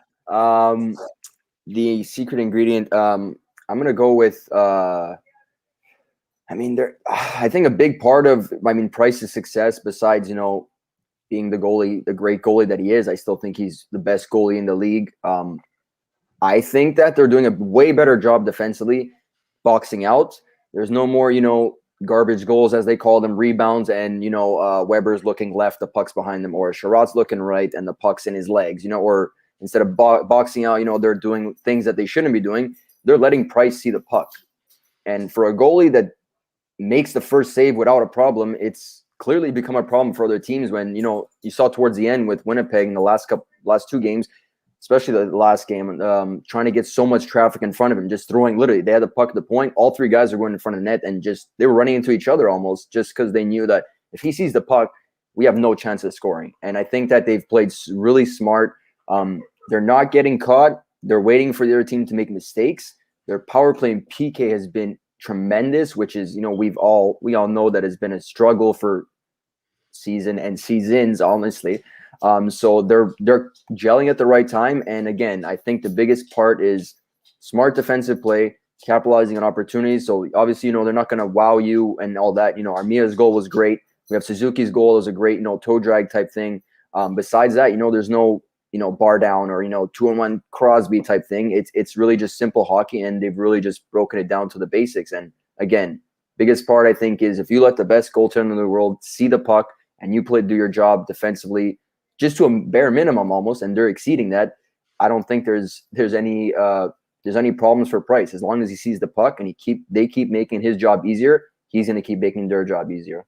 The secret ingredient. I'm gonna go with. I think a big part of Price's success, besides being the great goalie that he is, I still think he's the best goalie in the league. I think that they're doing a way better job defensively, boxing out. There's no more garbage goals, as they call them, rebounds, and Weber's looking left, the puck's behind them, or Sherrod's looking right and the puck's in his legs, or instead of boxing out, they're doing things that they shouldn't be doing. They're letting Price see the puck. And for a goalie that makes the first save without a problem, it's clearly become a problem for other teams when, you saw towards the end with Winnipeg in the last 2 games, especially the last game, trying to get so much traffic in front of him, just throwing, literally, they had the puck at the point, all 3 guys are going in front of the net, and just, they were running into each other almost, just because they knew that if he sees the puck, we have no chance of scoring. And I think that they've played really smart. They're not getting caught. They're waiting for the other team to make mistakes. Their power play and PK has been tremendous, which is, we all know that has been a struggle for seasons, honestly. So they're gelling at the right time. And again, I think the biggest part is smart defensive play, capitalizing on opportunities. So obviously, they're not going to wow you and all that. Armia's goal was great. We have Suzuki's goal as a great, toe drag type thing. Besides that, there's no, bar down or, 2-on-1 Crosby type thing. It's really just simple hockey, and they've really just broken it down to the basics. And again, biggest part I think is if you let the best goaltender in the world see the puck and you do your job defensively, just to a bare minimum almost, and they're exceeding that, I don't think there's any problems for Price. As long as he sees the puck and they keep making his job easier, he's going to keep making their job easier.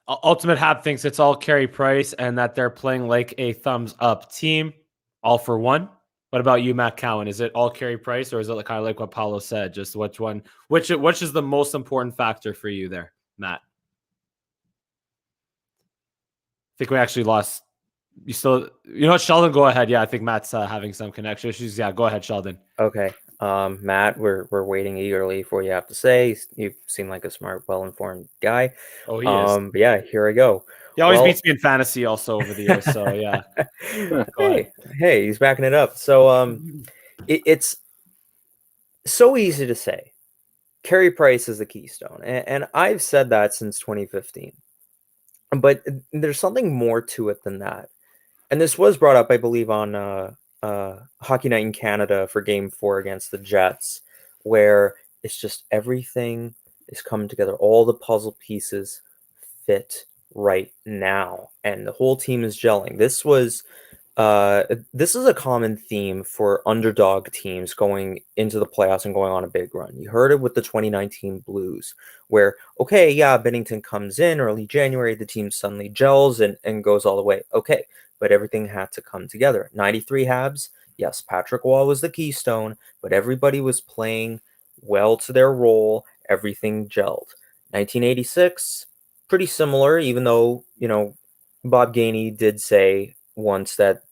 Ultimate Hab thinks it's all Carey Price and that they're playing like a thumbs up team, all for one. What about you, Matt Cowan? Is it all Carey Price, or is it kind of like what Paolo said? Just which is the most important factor for you there, Matt? I think we actually lost. You still, what, Sheldon, go ahead. Yeah, I think Matt's having some connection issues. Yeah, go ahead, Sheldon. Okay. Matt, we're waiting eagerly for what you have to say. You seem like a smart, well-informed guy. Oh, he is. But yeah, here I go. He always beats me in fantasy also over the years, so yeah. Hey, he's backing it up. So it's so easy to say. Carey Price is the keystone, and I've said that since 2015. But there's something more to it than that. And this was brought up, I believe, on Hockey Night in Canada for Game 4 against the Jets, where it's just everything is coming together. All the puzzle pieces fit right now, and the whole team is gelling. This is a common theme for underdog teams going into the playoffs and going on a big run. You heard it with the 2019 Blues, where, okay, yeah, Binnington comes in early January, the team suddenly gels and goes all the way. Okay, but everything had to come together. 93 Habs, yes, Patrick Wall was the keystone, but everybody was playing well to their role. Everything gelled. 1986, pretty similar, even though, Bob Gainey did say once that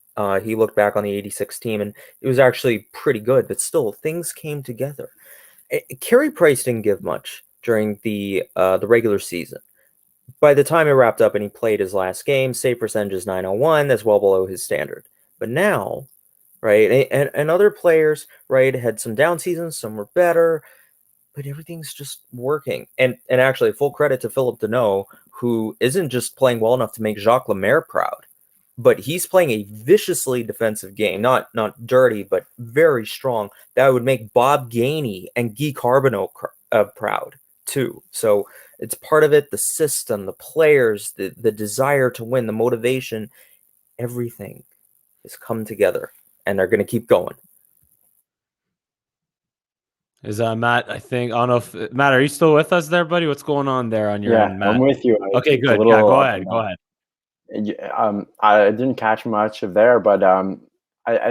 he looked back on the 86 team and it was actually pretty good, but still things came together. Carey Price didn't give much during the regular season. By the time it wrapped up and he played his last game, save percentage is .901. That's well below his standard. But now right? And other players, right, had some down seasons, some were better, but everything's just working. And actually, full credit to Philip Deneau, who isn't just playing well enough to make Jacques Lemaire proud, but he's playing a viciously defensive game, not dirty, but very strong. That would make Bob Gainey and Guy Carbonneau proud too. So it's part of it, the system, the players, the desire to win, the motivation, everything has come together, and they're going to keep going. Is Matt, I don't know if Matt, are you still with us there, buddy? What's going on there on your end, Matt? I'm with you. Okay, good. Yeah, go ahead. I didn't catch much of there, but I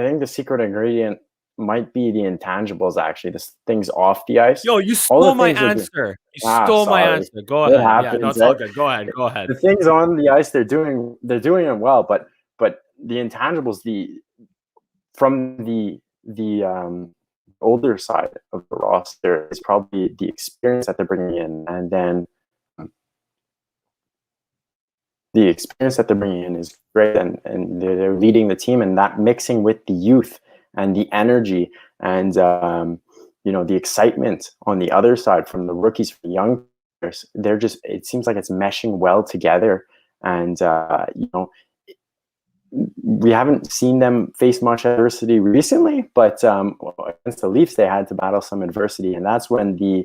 think the secret ingredient might be the intangibles, actually, the things off the ice. Yo, you stole my answer. You stole my answer. Go ahead. Happens, yeah, no, it's all good. Go ahead. The things on the ice, they're doing it well, but the intangibles, from the older side of the roster is probably the experience that they're bringing in, and then the experience that they're bringing in is great, and they're leading the team, and that mixing with the youth and the energy and the excitement on the other side from the rookies, from the young players, it seems like it's meshing well together, and we haven't seen them face much adversity recently, but against the Leafs, they had to battle some adversity, and that's when the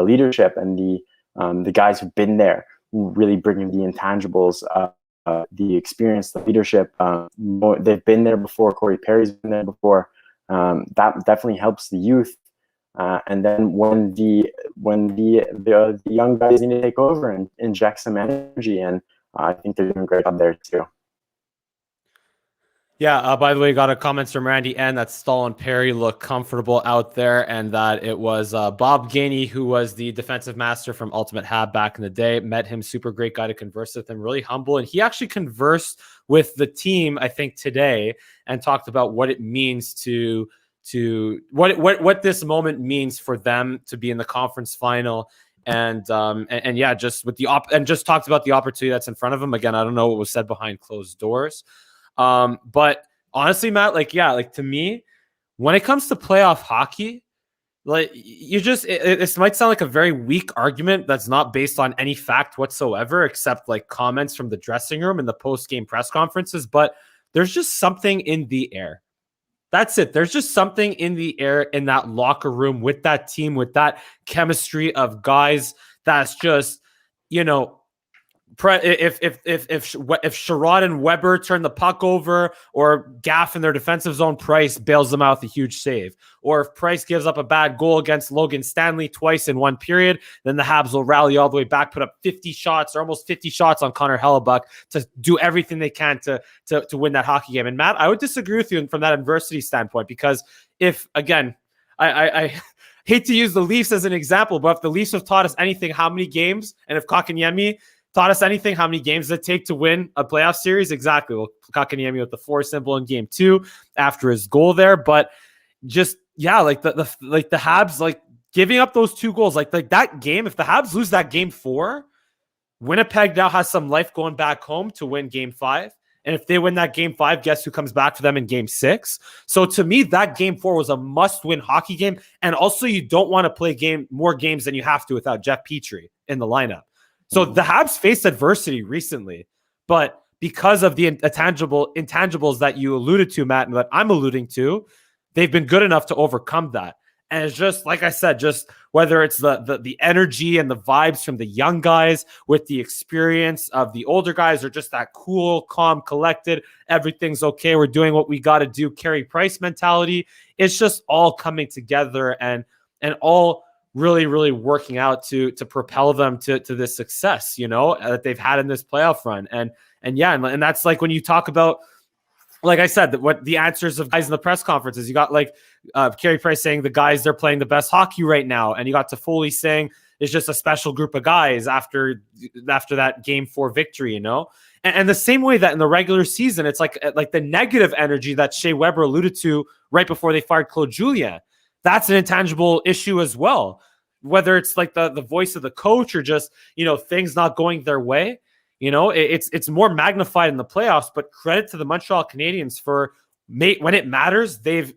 leadership and the guys who've been there really bringing the intangibles, the experience, the leadership. They've been there before. Corey Perry's been there before. That definitely helps the youth. And then when the young guys need to take over and inject some energy, and I think they're doing great up there too. Yeah, by the way, got a comment from Randy N that Stahl and Perry look comfortable out there, and that it was Bob Gainey, who was the defensive master from Ultimate Hab back in the day. Met him, super great guy to converse with him, really humble. And he actually conversed with the team, I think, today, and talked about what it means to what this moment means for them to be in the conference final. And yeah, just with and just talked about the opportunity that's in front of him. Again, I don't know what was said behind closed doors. But honestly, Matt, to me, when it comes to playoff hockey, it might sound like a very weak argument that's not based on any fact whatsoever, except like comments from the dressing room and the post-game press conferences. But there's just something in the air. That's it. There's just something in the air in that locker room with that team, with that chemistry of guys. That's just, if Sherrod and Weber turn the puck over, or Gaff in their defensive zone, Price bails them out with a huge save. Or if Price gives up a bad goal against Logan Stanley twice in one period, then the Habs will rally all the way back, put up 50 shots or almost 50 shots on Connor Hellebuck to do everything they can to win that hockey game. And Matt, I would disagree with you from that adversity standpoint, because if, again, I hate to use the Leafs as an example, but if the Leafs have taught us anything, how many games, and if Kotkaniemi taught us anything, how many games does it take to win a playoff series? Exactly. Well, Kotkaniemi with the 4 symbol in game 2 after his goal there. But just, yeah, the Habs, giving up those 2 goals, like that game, if the Habs lose that game 4, Winnipeg now has some life going back home to win game 5. And if they win that game 5, guess who comes back for them in game 6? So to me, that game 4 was a must-win hockey game. And also, you don't want to play more games than you have to without Jeff Petrie in the lineup. So the Habs faced adversity recently, but because of the intangibles that you alluded to, Matt, and that I'm alluding to, they've been good enough to overcome that. And it's just, like I said, just whether it's the energy and the vibes from the young guys with the experience of the older guys, or just that cool, calm, collected, everything's okay, we're doing what we got to do, Carey Price mentality. It's just all coming together and all really, really working out to propel them to this success, that they've had in this playoff run. And that's like when you talk about, like I said, what the answers of guys in the press conferences, you got Carey Price saying the guys, they're playing the best hockey right now. And you got Toffoli saying it's just a special group of guys after that game 4 victory, and the same way that in the regular season, it's like the negative energy that Shea Weber alluded to right before they fired Claude Julien. That's an intangible issue as well. Whether it's like the voice of the coach, or just, things not going their way, it's more magnified in the playoffs. But credit to the Montreal Canadiens for when it matters, the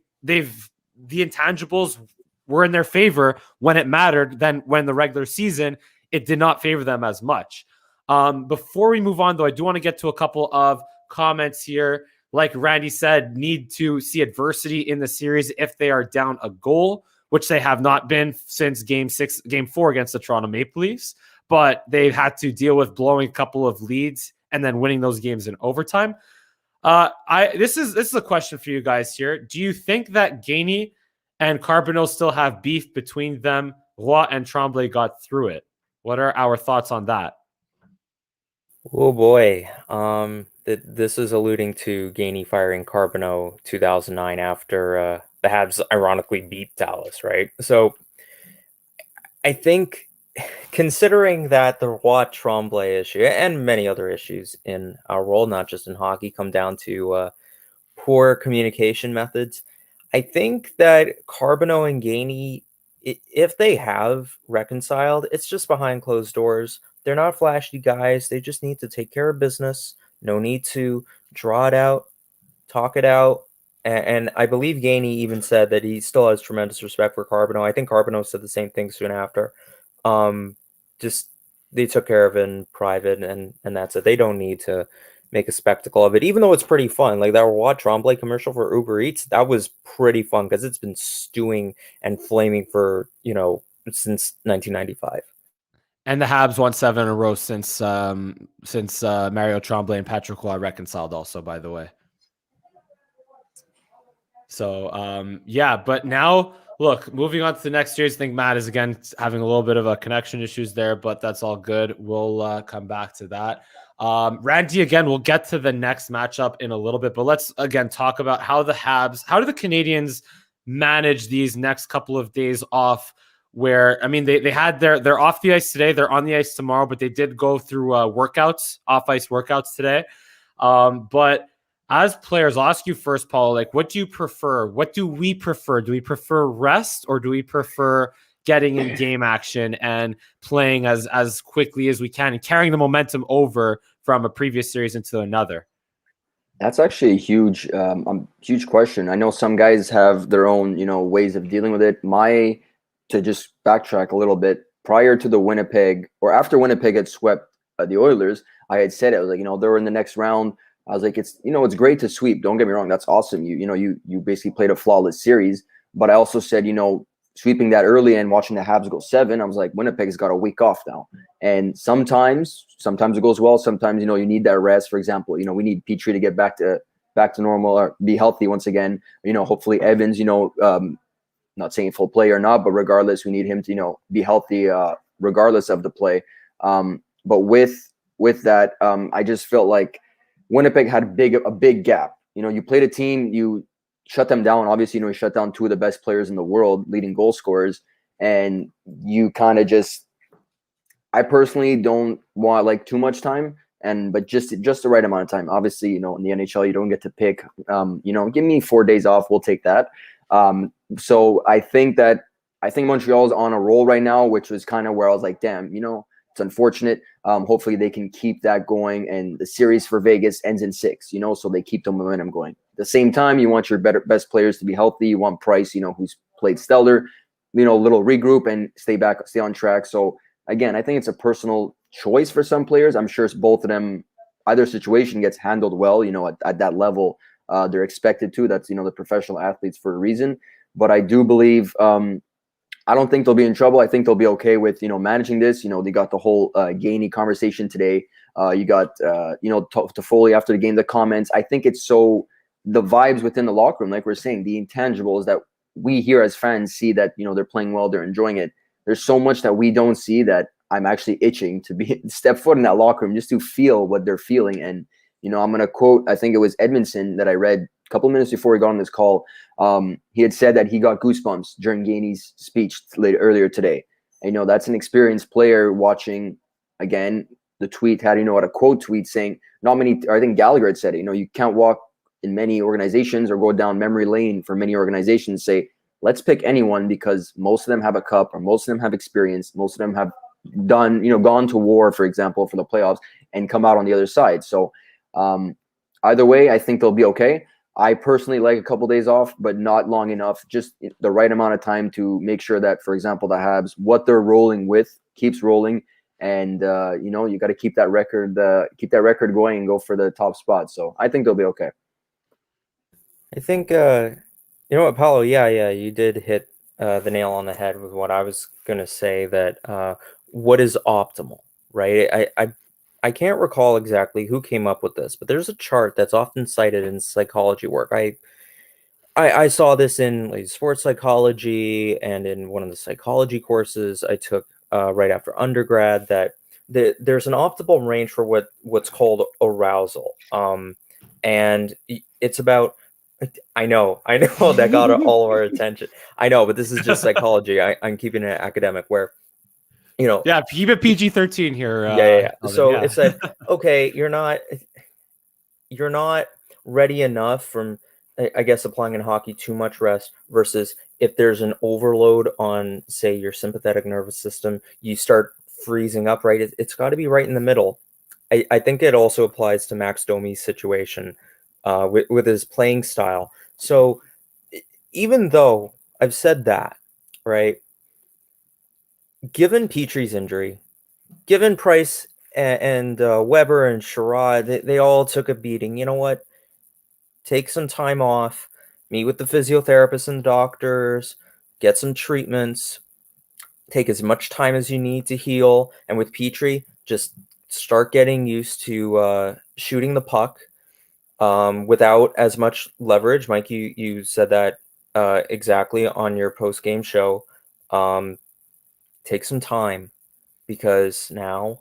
intangibles were in their favor when it mattered. Then when the regular season, it did not favor them as much. Before we move on, though, I do want to get to a couple of comments here. Like Randy said, need to see adversity in the series if they are down a goal, which they have not been since game 4 against the Toronto Maple Leafs. But they've had to deal with blowing a couple of leads and then winning those games in overtime. This is a question for you guys here. Do you think that Gainey and Carbonneau still have beef between them? Roy and Tremblay got through it. What are our thoughts on that? Oh boy. This is alluding to Gainey firing Carbonneau 2009 after the Habs ironically beat Dallas, right? So I think, considering that the Roy Tremblay issue and many other issues in our role, not just in hockey, come down to poor communication methods, I think that Carbonneau and Gainey, if they have reconciled, it's just behind closed doors. They're not flashy guys. They just need to take care of business. No need to draw it out, talk it out. And I believe Gainey even said that he still has tremendous respect for Carbonneau. I think Carbonneau said the same thing soon after. Just they took care of it in private, and that's it. They don't need to make a spectacle of it, even though it's pretty fun. Like that Roy Tremblay commercial for Uber Eats, that was pretty fun because it's been stewing and flaming for, since 1995. And the Habs won 7 in a row since Mario Tremblay and Patrick Roy reconciled also, by the way. So, but now, look, moving on to the next series, I think Matt is, again, having a little bit of a connection issues there, but that's all good. We'll come back to that. Randy, again, we'll get to the next matchup in a little bit, but let's, again, talk about how do the Canadiens manage these next couple of days off, where, I mean, they had they're off the ice today, they're on the ice tomorrow, but they did go through off-ice workouts today. But as players, I'll ask you first, Paul, like, what do you prefer? What do we prefer? Do we prefer rest, or do we prefer getting in game action and playing as quickly as we can and carrying the momentum over from a previous series into another? That's actually a huge question. I know some guys have their own, ways of dealing with it. To just backtrack a little bit, prior to the Winnipeg, or after Winnipeg had swept the Oilers, I had said it. I was like, they were in the next round. I was like, it's great to sweep. Don't get me wrong, that's awesome. You basically played a flawless series. But I also said, sweeping that early and watching the Habs go 7, I was like, Winnipeg's got a week off now. And sometimes it goes well. Sometimes, you need that rest. For example, we need Petrie to get back to normal or be healthy once again. Hopefully Evans, not saying full play or not, but regardless, we need him to, be healthy, regardless of the play. But with that, I just felt like Winnipeg had a big gap. You played a team, you shut them down. Obviously, you shut down 2 of the best players in the world, leading goal scorers, and you kind of I personally don't want like too much time, but just the right amount of time. Obviously, in the NHL, you don't get to pick. Give me 4 days off, we'll take that. So I think Montreal is on a roll right now, which was kind of where I was like, damn, it's unfortunate. Hopefully they can keep that going, and the series for Vegas ends in 6, so they keep the momentum going. At the same time, you want your best players to be healthy. You want Price, who's played stellar, little regroup and stay on track. So again, I think it's a personal choice for some players. I'm sure it's both of them. Either situation gets handled well, at that level. They're expected to. That's, the professional athletes for a reason. But I do believe, I don't think they'll be in trouble. I think they'll be okay with, managing this. They got the whole Gainey conversation today. You got, Toffoli after the game, the comments. I think it's the vibes within the locker room, like we're saying, the intangibles that we here as fans see that, they're playing well, they're enjoying it. There's so much that we don't see that I'm actually itching to step foot in that locker room just to feel what they're feeling. And, I'm going to quote, I think it was Edmondson that I read a couple minutes before we got on this call. He had said that he got goosebumps during Gainey's speech earlier today. And, that's an experienced player watching. Again, the tweet had, a quote tweet saying, not many, or I think Gallagher had said it, you can't walk in many organizations or go down memory lane for many organizations, say, let's pick anyone because most of them have a cup, or most of them have experience. Most of them have done, gone to war, for example, for the playoffs and come out on the other side. So either way, I think they'll be okay. I personally like a couple days off, but not long enough, just the right amount of time to make sure that, for example, the Habs, what they're rolling with keeps rolling. And, you got to keep that record going and go for the top spot. So I think they'll be okay. I think, you know what, Paolo? Yeah, you did hit the nail on the head with what I was going to say, that what is optimal, right? I can't recall exactly who came up with this, but there's a chart that's often cited in psychology work. I saw this in like sports psychology and in one of the psychology courses I took right after undergrad, that there's an optimal range for what's called arousal. And it's about, I know that got all of our attention. I know, but this is just psychology. I'm keeping it academic, where, yeah, keep it PG-13 here. Yeah. So yeah. it said, okay, you're not ready enough from, I guess, applying in hockey too much rest, versus if there's an overload on, say, your sympathetic nervous system, you start freezing up, right? It's got to be right in the middle. I think it also applies to Max Domi's situation with his playing style. So even though I've said that, right, given Petrie's injury, given Price and Weber and Sherrod, they all took a beating. You know what? Take some time off, meet with the physiotherapists and doctors, get some treatments, take as much time as you need to heal. And with Petrie, just start getting used to shooting the puck without as much leverage. Mike, you said that exactly on your post-game show. Take some time, because now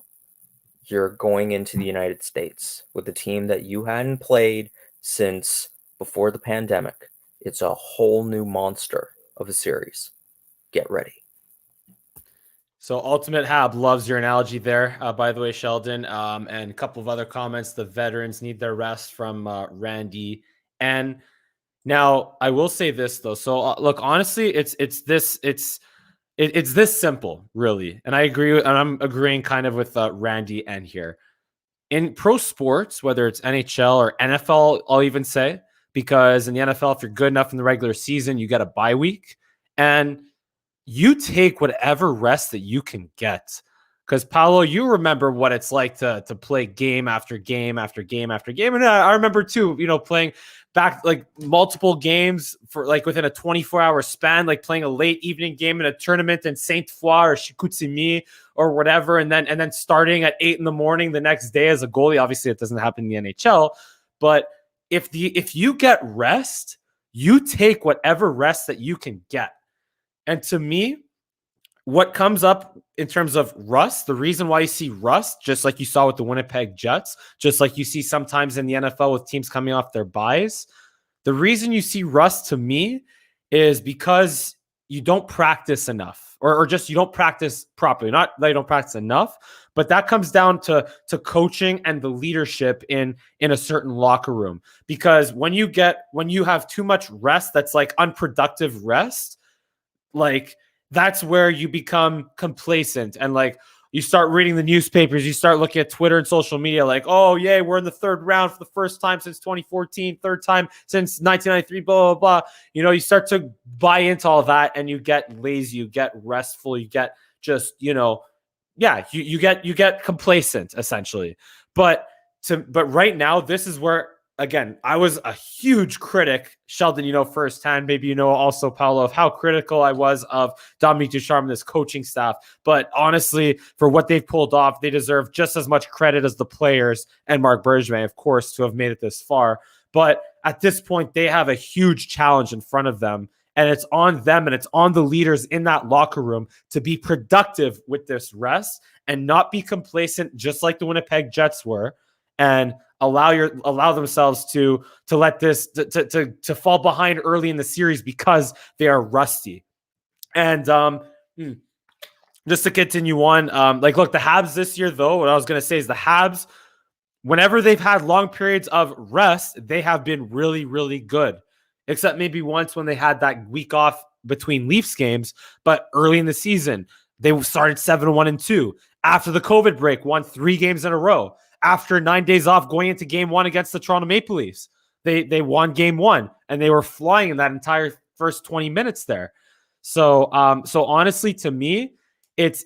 you're going into the United States with a team that you hadn't played since before the pandemic. It's a whole new monster of a series. Get ready. So Ultimate Hab loves your analogy there, by the way, Sheldon. And a couple of other comments. The veterans need their rest from Randy. And now I will say this though. So look, honestly, it's this simple, really. And I agree, and I'm agreeing kind of with Randy and here. In pro sports, whether it's NHL or NFL, I'll even say, because in the NFL, if you're good enough in the regular season, you get a bye week. And you take whatever rest that you can get. Because Paolo, you remember what it's like to play game after game after game after game. And I remember too, playing back like multiple games for like within a 24-hour span, like playing a late evening game in a tournament in Sainte Foy or Chicoutimi or whatever. And then starting at 8 a.m. the next day as a goalie. Obviously it doesn't happen in the NHL, but if you get rest, you take whatever rest that you can get. And to me, what comes up in terms of rust, the reason why you see rust, just like you saw with the Winnipeg Jets, just like you see sometimes in the NFL with teams coming off their buys, the reason you see rust to me is because you don't practice enough, or just you don't practice properly. Not that you don't practice enough, but that comes down to coaching and the leadership in a certain locker room. Because when you have too much rest, that's like unproductive rest, like that's where you become complacent and like you start reading the newspapers, you start looking at Twitter and social media like, oh, yay, we're in the third round for the first time since 2014, third time since 1993, blah, blah, blah. You start to buy into all that and you get lazy, you get restful, you get just, you get complacent essentially. But right now, this is where, again, I was a huge critic, Sheldon, firsthand, maybe also, Paolo, of how critical I was of Dominique Ducharme and this coaching staff. But honestly, for what they've pulled off, they deserve just as much credit as the players and Marc Bergevin, of course, to have made it this far. But at this point, they have a huge challenge in front of them. And it's on them and it's on the leaders in that locker room to be productive with this rest and not be complacent, just like the Winnipeg Jets were, and allow themselves to let this to fall behind early in the series because they are rusty. And just to continue on, look, the Habs this year, though, what I was going to say is the Habs, whenever they've had long periods of rest, they have been really, really good, except maybe once when they had that week off between Leafs games. But early in the season, they started 7-1-2. After the COVID break, won 3 games in a row. After 9 days off going into game 1 against the Toronto Maple Leafs. they won game one, and they were flying in that entire first 20 minutes there. So honestly, to me, it's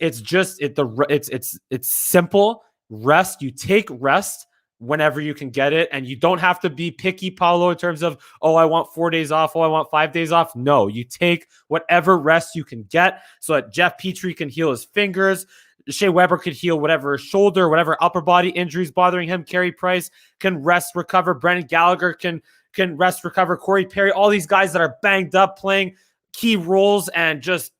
simple. Rest. You take rest whenever you can get it, and you don't have to be picky, Paolo, in terms of, oh, I want 4 days off, oh, I want 5 days off. No, you take whatever rest you can get so that Jeff Petrie can heal his fingers, Shea Weber could heal whatever shoulder, whatever upper body injuries bothering him, Carey Price can rest, recover, Brendan Gallagher can rest, recover, Corey Perry, all these guys that are banged up playing key roles and just,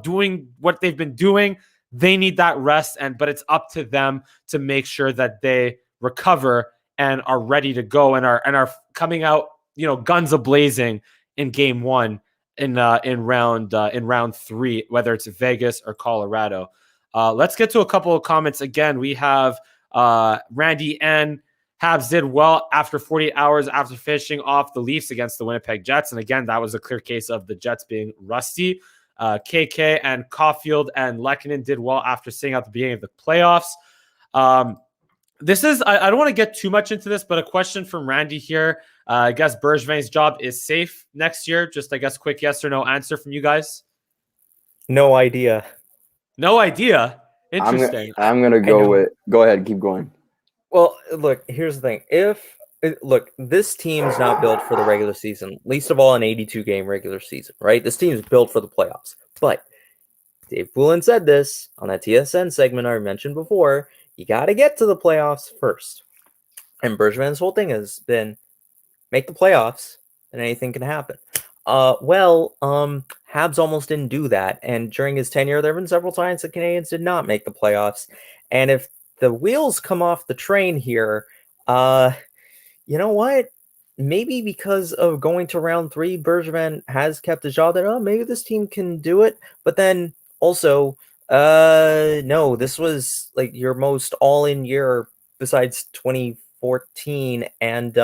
doing what they've been doing, they need that rest, but it's up to them to make sure that they recover and are ready to go and are coming out, guns a-blazing in game one in round three, whether it's Vegas or Colorado. Let's get to a couple of comments. Again, we have Randy N. Habs did well after 48 hours after finishing off the Leafs against the Winnipeg Jets. And again, that was a clear case of the Jets being rusty. KK and Caulfield and Lehkonen did well after seeing out the beginning of the playoffs. This is, I don't want to get too much into this, but a question from Randy here. I guess Bergevin's job is safe next year. Just, I guess, quick yes or no answer from you guys. No idea. No idea. Interesting. I'm going to go ahead. Keep going. Well, look, here's the thing. This team's not built for the regular season, least of all an 82-game regular season, right? This team's built for the playoffs. But Dave Poulin said this on that TSN segment I mentioned before. You got to get to the playoffs first. And Bergevin's whole thing has been make the playoffs and anything can happen. Habs almost didn't do that. And during his tenure, there have been several times the Canadiens did not make the playoffs. And if the wheels come off the train here, you know what? Maybe because of going to round three, Bergevin has kept his job that, maybe this team can do it. But then also, no, this was like your most all-in year besides 2014, and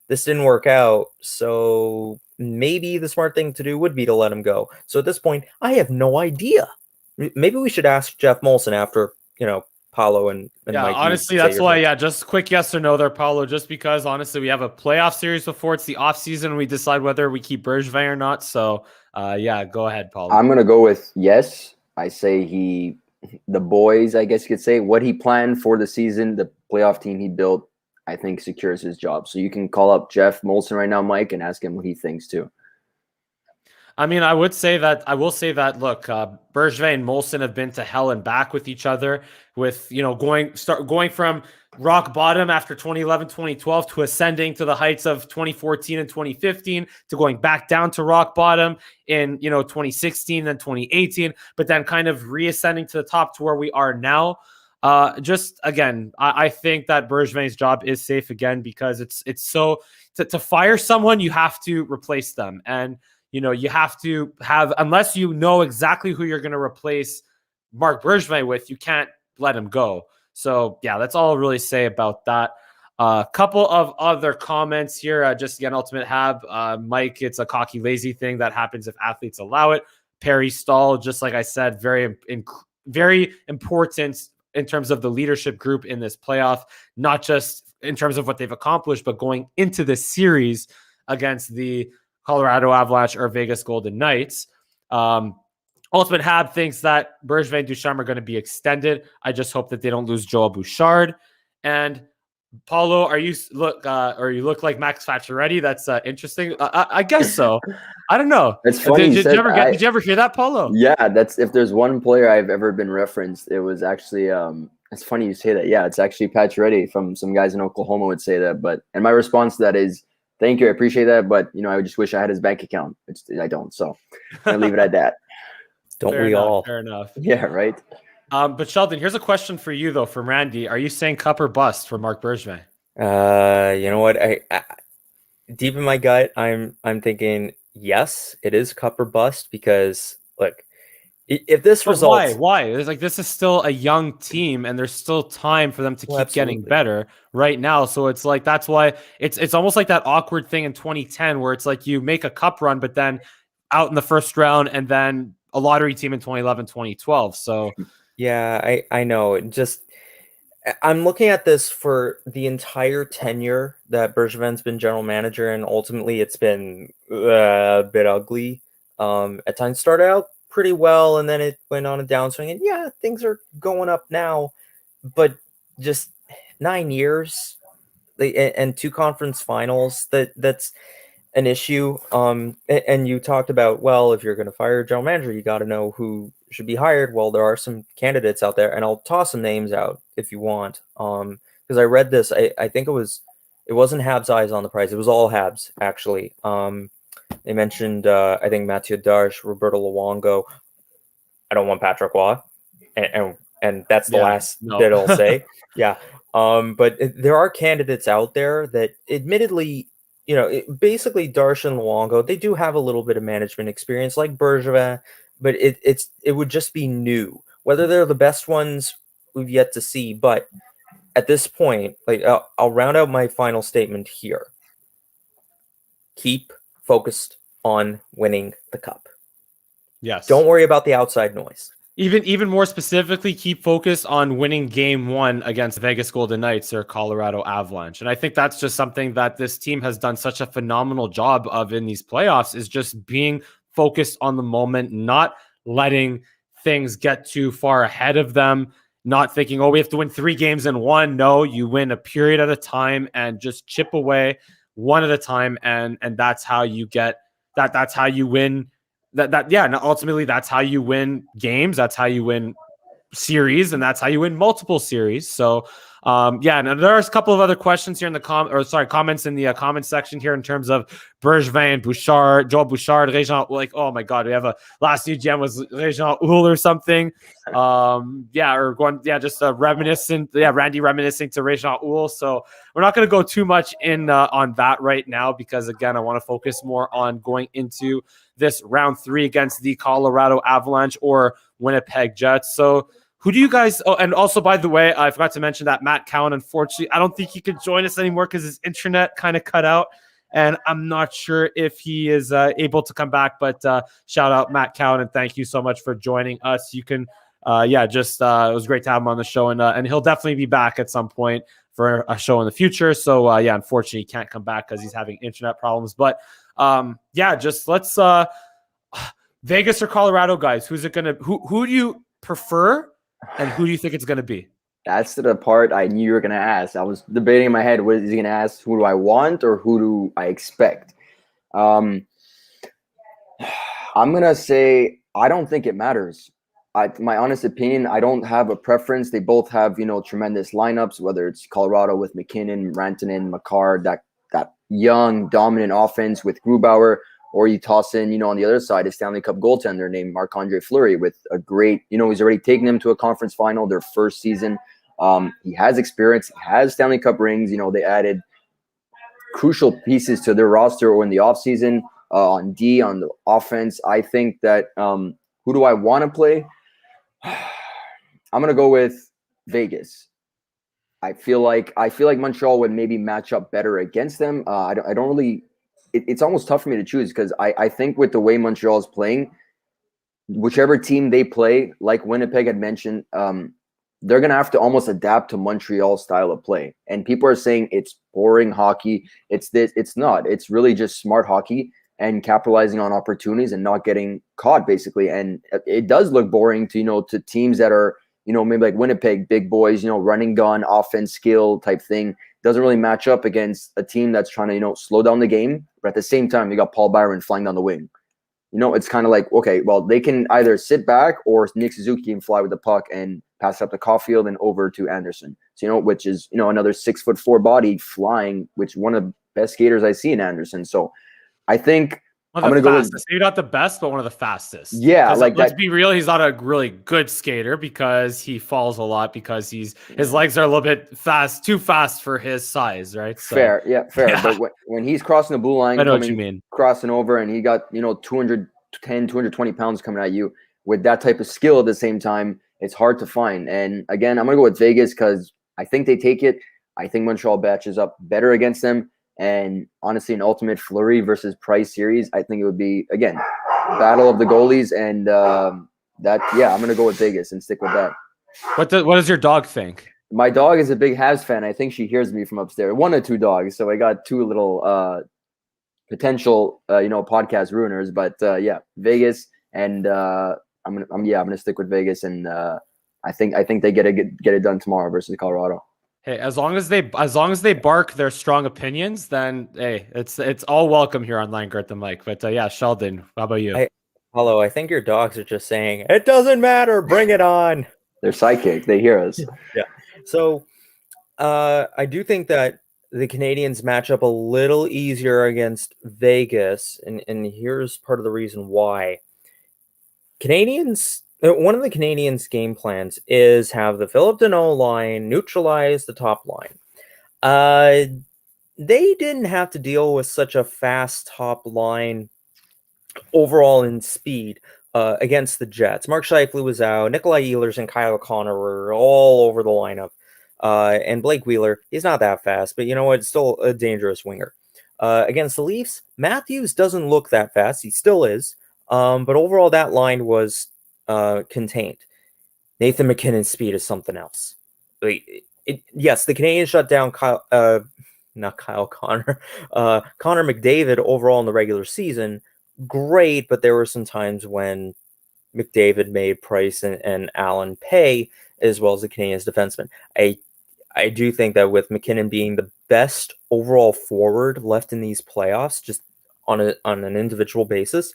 this didn't work out. So maybe the smart thing to do would be to let him go. So at this point, I have no idea. Maybe we should ask Jeff Molson after, Paolo and Mike. Honestly, that's why, just quick yes or no there, Paolo, just because, honestly, we have a playoff series before it's the offseason and we decide whether we keep Bergevin or not. So, go ahead, Paolo. I'm going to go with yes. I say the boys, I guess you could say, what he planned for the season, the playoff team he built, I think secures his job. So you can call up Jeff Molson right now, Mike, and ask him what he thinks too. I mean, I will say that, look, Bergevin and Molson have been to hell and back with each other with, going from rock bottom after 2011, 2012 to ascending to the heights of 2014 and 2015 to going back down to rock bottom in, 2016 and 2018, but then kind of reascending to the top to where we are now. Just again, I think that Bergevin's job is safe again because it's so to fire someone, you have to replace them. And, you have to have, unless you know exactly who you're going to replace Marc Bergevin with, you can't let him go. So, that's all I'll really say about that. A couple of other comments here. Just again, Ultimate Hab. Mike, it's a cocky, lazy thing that happens if athletes allow it. Perry Stahl, just like I said, very important in terms of the leadership group in this playoff, not just in terms of what they've accomplished, but going into this series against the Colorado Avalanche or Vegas Golden Knights. Ultimate Hab thinks that Bergevin and Ducharme are going to be extended. I just hope that they don't lose Joel Bouchard. And Paulo, you look like Max Pacioretty? That's interesting. I guess so. I don't know. It's funny. Did you ever hear that, Paulo? Yeah, that's if there's one player I've ever been referenced, it was actually it's funny you say that. Yeah, it's actually Pacioretty. From some guys in Oklahoma would say that, and my response to that is, thank you, I appreciate that, but I just wish I had his bank account. I don't, so I'll leave it at that. Don't we all? Fair enough. Yeah, right. But Sheldon, here's a question for you though, from Randy. Are you saying cup or bust for Marc Bergevin? You know what? I deep in my gut, I'm thinking yes, it is cup or bust because look, if this results, why? It's like this is still a young team, and there's still time for them to keep getting better right now. So it's like that's why it's almost like that awkward thing in 2010 where it's like you make a cup run, but then out in the first round, and then a lottery team in 2011, 2012. So yeah, I know. Just I'm looking at this for the entire tenure that Bergevin's been general manager, and ultimately it's been a bit ugly. At times started out pretty well, and then it went on a downswing. And yeah, things are going up now, but just 9 years and 2 conference finals. That's an issue. And you talked about, well, if you're going to fire a general manager, you got to know who should be hired. Well, there are some candidates out there, and I'll toss some names out if you want. Because I read this, I think it wasn't Habs eyes on the prize. It was all Habs actually. They mentioned I think Mathieu Darche, Roberto Luongo. I don't want Patrick Waugh, and that's the last bit I'll say. Yeah. But there are candidates out there that admittedly, basically Darche and Luongo, they do have a little bit of management experience like Bergevin, but it would just be new. Whether they're the best ones, we've yet to see. But at this point, like I'll round out my final statement here. Keep focused on winning the cup. Yes. Don't worry about the outside noise. Even more specifically, keep focused on winning game 1 against Vegas Golden Knights or Colorado Avalanche. And I think that's just something that this team has done such a phenomenal job of in these playoffs, is just being focused on the moment, not letting things get too far ahead of them, not thinking, oh, we have to win 3 games in 1. No, you win a period at a time and just chip away one at a time. And that's how you get that. That's how you win. And ultimately that's how you win games. That's how you win series, and that's how you win multiple series. So, and there's a couple of other questions here in the comments in the comment section here in terms of Bergevin, Bouchard, Joel Bouchard, Régent. Like, oh my God, we have a last new GM was Régent Houle or something. Randy reminiscing to Régent Houle. So we're not going to go too much in on that right now, because again, I want to focus more on going into this round 3 against the Colorado Avalanche or Winnipeg Jets. So who do you guys... Oh, and also, by the way, I forgot to mention that Matt Cowan, unfortunately, I don't think he could join us anymore because his internet kind of cut out, and I'm not sure if he is able to come back, but shout out Matt Cowan, and thank you so much for joining us. You can, it was great to have him on the show, and he'll definitely be back at some point for a show in the future. So, unfortunately, he can't come back because he's having internet problems, but let's Vegas or Colorado, guys. Who do you prefer, and who do you think it's gonna be? That's the part I knew you were gonna ask. I was debating in my head, what is he gonna ask? Who do I want or who do I expect? I'm gonna say I don't think it matters. My honest opinion, I don't have a preference. They both have, tremendous lineups, whether it's Colorado with McKinnon, Rantanen, Makar, that young, dominant offense with Grubauer, or you toss in, on the other side, a Stanley Cup goaltender named Marc-Andre Fleury with a great, he's already taken them to a conference final their first season. He has experience, he has Stanley Cup rings. They added crucial pieces to their roster or in the offseason on the offense. I think that who do I want to play? I'm going to go with Vegas. I feel like Montreal would maybe match up better against them. I don't really. It's almost tough for me to choose because I think with the way Montreal is playing, whichever team they play, like Winnipeg had mentioned, they're gonna have to almost adapt to Montreal's style of play. And people are saying it's boring hockey. It's this. It's not. It's really just smart hockey and capitalizing on opportunities and not getting caught, basically. And it does look boring to teams that are maybe like Winnipeg, big boys, running gun, offense skill type thing. Doesn't really match up against a team that's trying to, slow down the game. But at the same time, you got Paul Byron flying down the wing. It's kind of like, okay, well, they can either sit back or Nick Suzuki can fly with the puck and pass up to Caulfield and over to Anderson. So, which is, another 6'4" body flying, which one of the best skaters I see in Anderson. So I think I'm going to go with, maybe not the best, but one of the fastest. Yeah, let's be real. He's not a really good skater because he falls a lot because his legs are a little bit too fast for his size, right? So, fair. Yeah. But when he's crossing the blue line, I know what you mean. Crossing over, and he got 210, 220 pounds coming at you with that type of skill at the same time, it's hard to find. And again, I'm going to go with Vegas because I think they take it. I think Montreal batches up better against them. And honestly, an ultimate Fleury versus Price series, I think it would be, again, battle of the goalies. And I'm going to go with Vegas and stick with that. What does your dog think? My dog is a big Habs fan. I think she hears me from upstairs. One or two dogs. So I got two little potential, podcast ruiners. But yeah, Vegas, and I'm gonna stick with Vegas, and I think they get it done tomorrow versus Colorado. Hey, as long as they bark their strong opinions, then hey, it's all welcome here on Line Gert the Mic. But yeah, Sheldon, how about you? Hello, I think your dogs are just saying it doesn't matter, bring it on. They're psychic. They hear us. Yeah. So I do think that the Canadiens match up a little easier against Vegas, and here's part of the reason why. One of the Canadiens' game plans is have the Philip Deneau line neutralize the top line. They didn't have to deal with such a fast top line overall in speed against the Jets. Mark Scheifele was out. Nikolai Ehlers and Kyle Connor were all over the lineup. And Blake Wheeler, he's not that fast, but you know what? It's still a dangerous winger. Against the Leafs, Matthews doesn't look that fast. He still is. But overall, that line was contained. Nathan McKinnon's speed is something else. Yes, the Canadiens shut down not Kyle Connor, Connor McDavid overall in the regular season. Great, but there were some times when McDavid made Price and Allen pay, as well as the Canadiens defenseman. I do think that with McKinnon being the best overall forward left in these playoffs, just on an individual basis,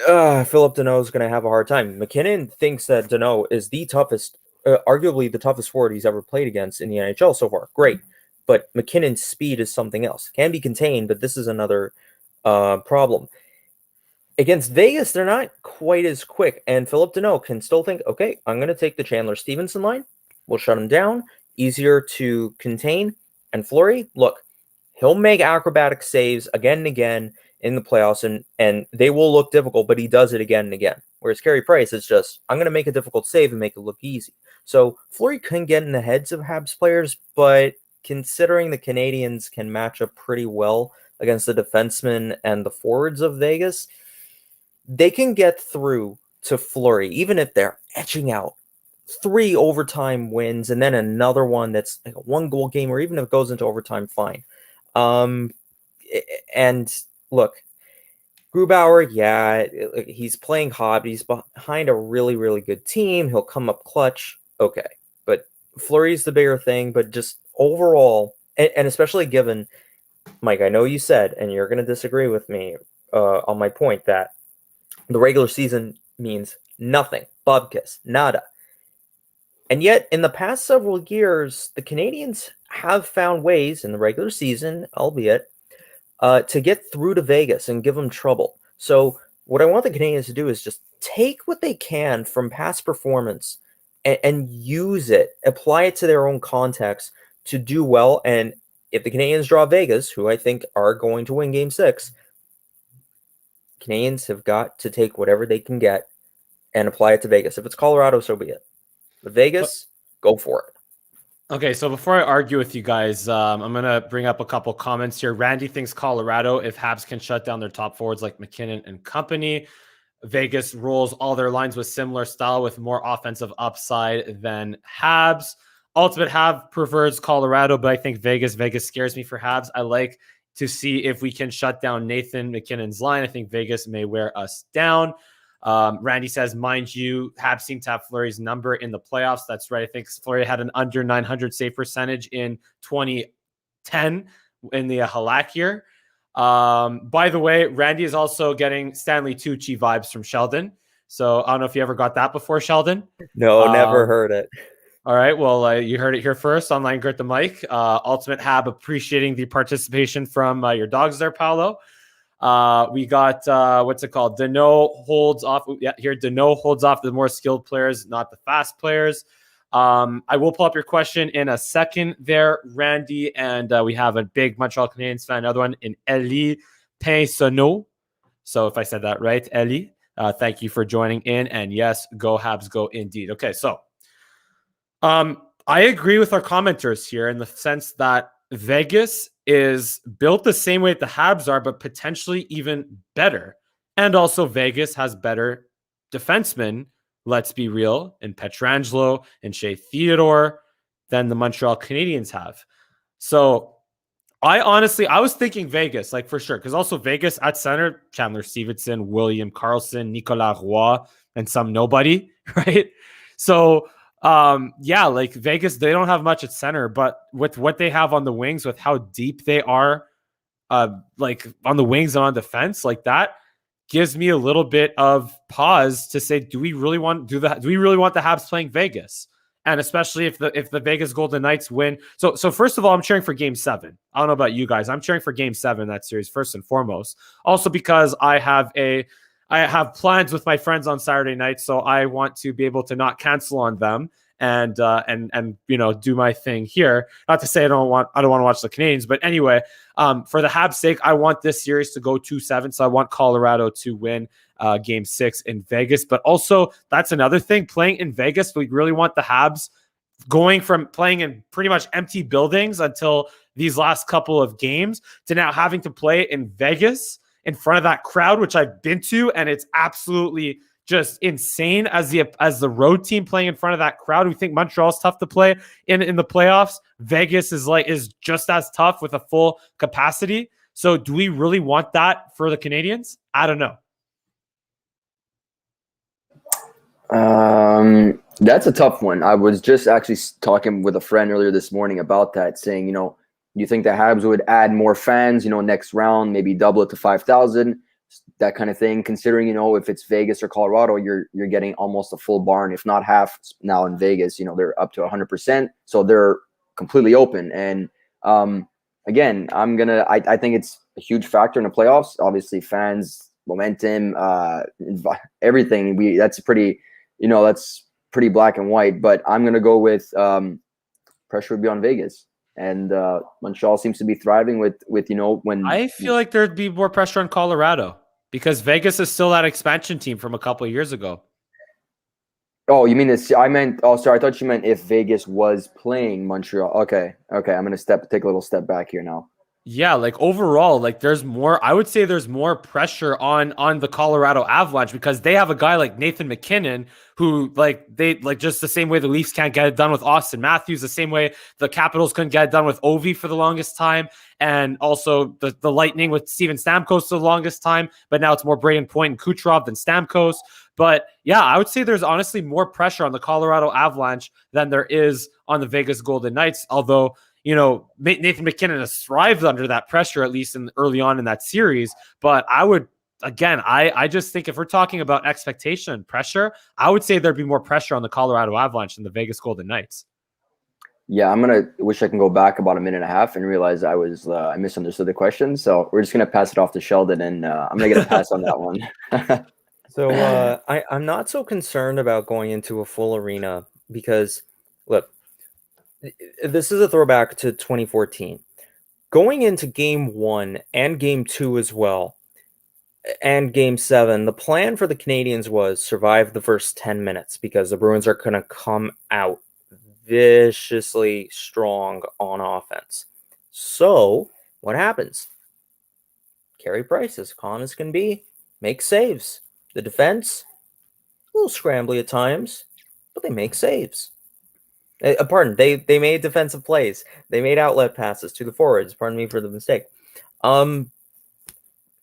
Philip Deneau is going to have a hard time. McKinnon thinks that Deneau is the toughest, arguably the toughest forward he's ever played against in the NHL so far. Great, but McKinnon's speed is something else. Can be contained, but this is another problem. Against Vegas, they're not quite as quick, and Philip Deneau can still think, okay, I'm going to take the Chandler Stevenson line. We'll shut him down. Easier to contain. And Fleury, look, he'll make acrobatic saves again and again in the playoffs, and they will look difficult, but he does it again and again. Whereas Carey Price is just, I'm going to make a difficult save and make it look easy. So Fleury can get in the heads of Habs players, but considering the Canadiens can match up pretty well against the defensemen and the forwards of Vegas, they can get through to Fleury, even if they're etching out 3 overtime wins and then another one that's like a 1-goal game, or even if it goes into overtime, fine. And look, Grubauer, yeah, he's playing hot. He's behind a really, really good team. He'll come up clutch. Okay. But Fleury's the bigger thing. But just overall, and especially given, Mike, I know you said, and you're going to disagree with me on my point, that the regular season means nothing. Bobkiss, nada. And yet, in the past several years, the Canadiens have found ways in the regular season, albeit, to get through to Vegas and give them trouble. So what I want the Canadiens to do is just take what they can from past performance and use it, apply it to their own context to do well. And if the Canadiens draw Vegas, who I think are going to win Game 6, Canadiens have got to take whatever they can get and apply it to Vegas. If it's Colorado, so be it. But Vegas, go for it. Okay, so before I argue with you guys, I'm going to bring up a couple comments here. Randy thinks Colorado, if Habs can shut down their top forwards like McKinnon and company. Vegas rolls all their lines with similar style with more offensive upside than Habs. Ultimate Hab prefers Colorado, but I think Vegas scares me for Habs. I like to see if we can shut down Nathan McKinnon's line. I think Vegas may wear us down. Randy says, mind you, Habs seem to have Fleury's number in the playoffs. That's right. I think Fleury had an under 900 save percentage in 2010 in the Halak year. By the way, Randy is also getting Stanley Tucci vibes from Sheldon. So I don't know if you ever got that before, Sheldon. No, never heard it. All right. Well, you heard it here first on Line Gert the Mic. Ultimate Hab appreciating the participation from your dogs there, Paolo. We got, what's it called? Deneau holds off. Yeah, here, Deneau holds off the more skilled players, not the fast players. I will pull up your question in a second there, Randy. And we have a big Montreal Canadiens fan, another one in Ellie Pinsonneau. So if I said that right, Ellie, thank you for joining in. And yes, go Habs, go indeed. Okay, so I agree with our commenters here in the sense that Vegas is built the same way that the Habs are, but potentially even better. And also Vegas has better defensemen, let's be real, in Pietrangelo and Shea Theodore. than the Montreal Canadiens have. So I was thinking Vegas, like for sure, because also Vegas at center, Chandler Stevenson, William Karlsson, Nicolas Roy, and some nobody, right? So yeah, like Vegas, they don't have much at center, but with what they have on the wings, with how deep they are, like on the wings and on defense, like that gives me a little bit of pause to say, do we really want the Habs playing Vegas? And especially if the Vegas Golden Knights win. So first of all, I'm cheering for Game 7. I don't know about you guys. I'm cheering for Game 7 in that series first and foremost. Also because I have plans with my friends on Saturday night, so I want to be able to not cancel on them and do my thing here. Not to say I don't want to watch the Canadiens, but anyway, for the Habs' sake, I want this series to go 2-7. So I want Colorado to win Game 6 in Vegas. But also, that's another thing. Playing in Vegas, we really want the Habs going from playing in pretty much empty buildings until these last couple of games to now having to play in Vegas in front of that crowd, which I've been to, and it's absolutely just insane as the road team playing in front of that crowd. We think Montreal's tough to play in the playoffs. Vegas is just as tough with a full capacity. So do we really want that for the Canadiens? I don't know. That's a tough one. I was just actually talking with a friend earlier this morning about that, saying, you think the Habs would add more fans, next round, maybe double it to 5,000, that kind of thing. Considering, if it's Vegas or Colorado, you're getting almost a full barn, if not half now in Vegas. They're up to 100%, so they're completely open. And again, I think it's a huge factor in the playoffs. Obviously, fans, momentum, everything. That's pretty black and white. But I'm gonna go with pressure would be on Vegas. And Montreal seems to be thriving with when I feel like there'd be more pressure on Colorado because Vegas is still that expansion team from a couple of years ago. Oh, you mean this? Sorry. I thought you meant if Vegas was playing Montreal. Okay. I'm going to take a little step back here now. Yeah, like overall, like I would say there's more pressure on the Colorado Avalanche because they have a guy like Nathan McKinnon who just the same way the Leafs can't get it done with Austin Matthews, the same way the Capitals couldn't get it done with Ovi for the longest time, and also the Lightning with Steven Stamkos for the longest time, but now it's more Braden Point and Kucherov than Stamkos. But yeah, I would say there's honestly more pressure on the Colorado Avalanche than there is on the Vegas Golden Knights, although Nathan McKinnon has thrived under that pressure, at least early on in that series. But I just think if we're talking about expectation and pressure, I would say there'd be more pressure on the Colorado Avalanche than the Vegas Golden Knights. Yeah, I'm going to wish I can go back about a minute and a half and realize I misunderstood the question. So we're just going to pass it off to Sheldon, and I'm going to get a pass on that one. So I'm not so concerned about going into a full arena because, look, this is a throwback to 2014. Going into Game 1 and Game 2 as well, and Game 7, the plan for the Canadiens was survive the first 10 minutes because the Bruins are going to come out viciously strong on offense. So what happens? Carey Price, as calm as can be, makes saves. The defense, a little scrambly at times, but they make saves. They made defensive plays. They made outlet passes to the forwards. Pardon me for the mistake. The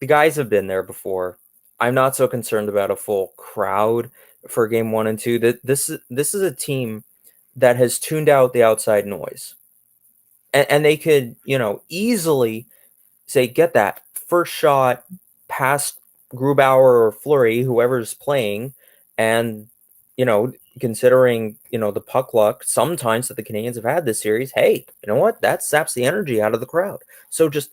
guys have been there before. I'm not so concerned about a full crowd for Game 1 and 2. This is a team that has tuned out the outside noise, and they could easily say get that first shot past Grubauer or Fleury, whoever's playing, and considering the puck luck sometimes that the Canadiens have had this series, hey, you know what? That saps the energy out of the crowd. So just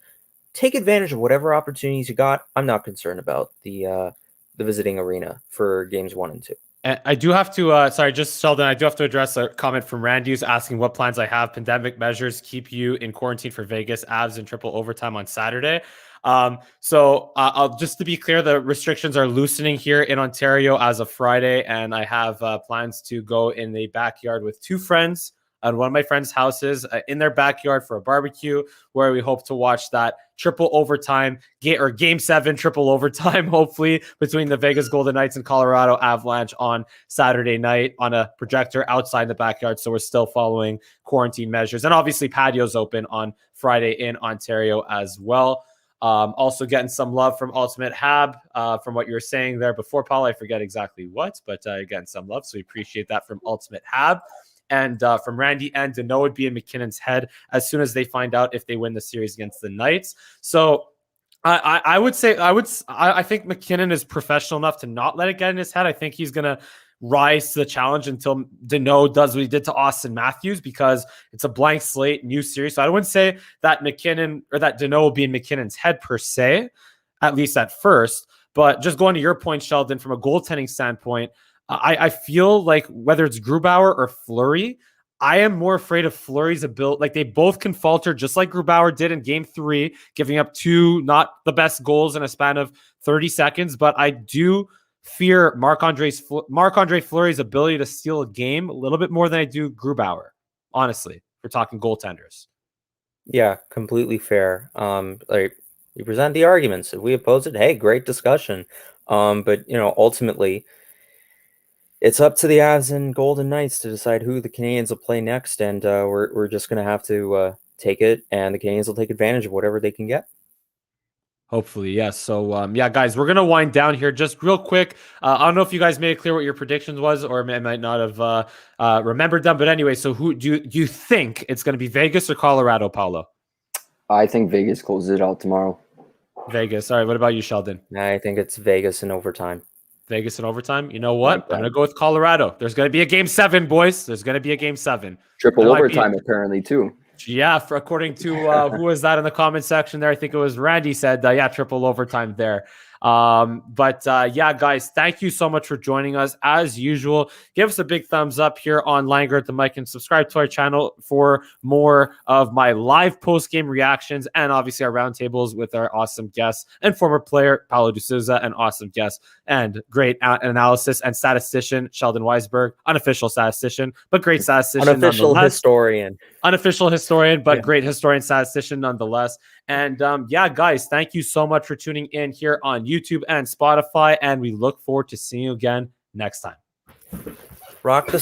take advantage of whatever opportunities you got. I'm not concerned about the visiting arena for Games 1 and 2. I do have to, Sheldon, I do have to address a comment from Randy who's asking what plans I have. Pandemic measures keep you in quarantine for Vegas, Avs, and triple overtime on Saturday. I'll just to be clear, the restrictions are loosening here in Ontario as of Friday, and I have plans to go in the backyard with two friends at one of my friends' houses in their backyard for a barbecue, where we hope to watch that triple overtime game 7 triple overtime, hopefully, between the Vegas Golden Knights and Colorado Avalanche on Saturday night on a projector outside the backyard. So we're still following quarantine measures, and obviously patios open on Friday in Ontario as well. Also getting some love from Ultimate Hab from what you were saying there before, Paul. I forget exactly what, but getting some love. So we appreciate that from Ultimate Hab. And from Randy and Dano would be in McKinnon's head as soon as they find out if they win the series against the Knights. So I would say I think McKinnon is professional enough to not let it get in his head. I think he's going to rise to the challenge until Dano does what he did to Austin Matthews, because it's a blank slate, new series. So I wouldn't say that McKinnon or that Dano will be in McKinnon's head per se, at least at first. But just going to your point, Sheldon, from a goaltending standpoint, I feel like whether it's Grubauer or Fleury, I am more afraid of Fleury's ability. Like, they both can falter just like Grubauer did in game 3, giving up 2 not the best goals in a span of 30 seconds. But I do fear Marc-Andre Fleury's ability to steal a game a little bit more than I do Grubauer, honestly, if we're talking goaltenders. Yeah, completely fair. Like, you present the arguments. If we oppose it, hey, great discussion. But, ultimately, it's up to the Avs and Golden Knights to decide who the Canadiens will play next, and we're just going to have to take it, and the Canadiens will take advantage of whatever they can get. Hopefully, yes. So, guys, we're going to wind down here just real quick. I don't know if you guys made it clear what your predictions was, or might not have remembered them. But anyway, so who do you think it's going to be, Vegas or Colorado, Paolo? I think Vegas closes it out tomorrow. Vegas. All right. What about you, Sheldon? I think it's Vegas in overtime. Vegas in overtime. You know what? I'm going to go with Colorado. There's going to be a game 7, boys. There's going to be a game 7. Triple overtime, apparently, too. Yeah, according to who was that in the comment section there? I think it was Randy said, triple overtime there. Guys, thank you so much for joining us. As usual, give us a big thumbs up here on Langer at the Mic and subscribe to our channel for more of my live post-game reactions and obviously our roundtables with our awesome guests and former player Paolo De Sousa, and awesome guest and great analysis and statistician Sheldon Wiseberg, unofficial statistician, but great statistician. Unofficial historian, but great historian statistician nonetheless. And guys, thank you so much for tuning in here on YouTube and Spotify, and we look forward to seeing you again next time. Rock the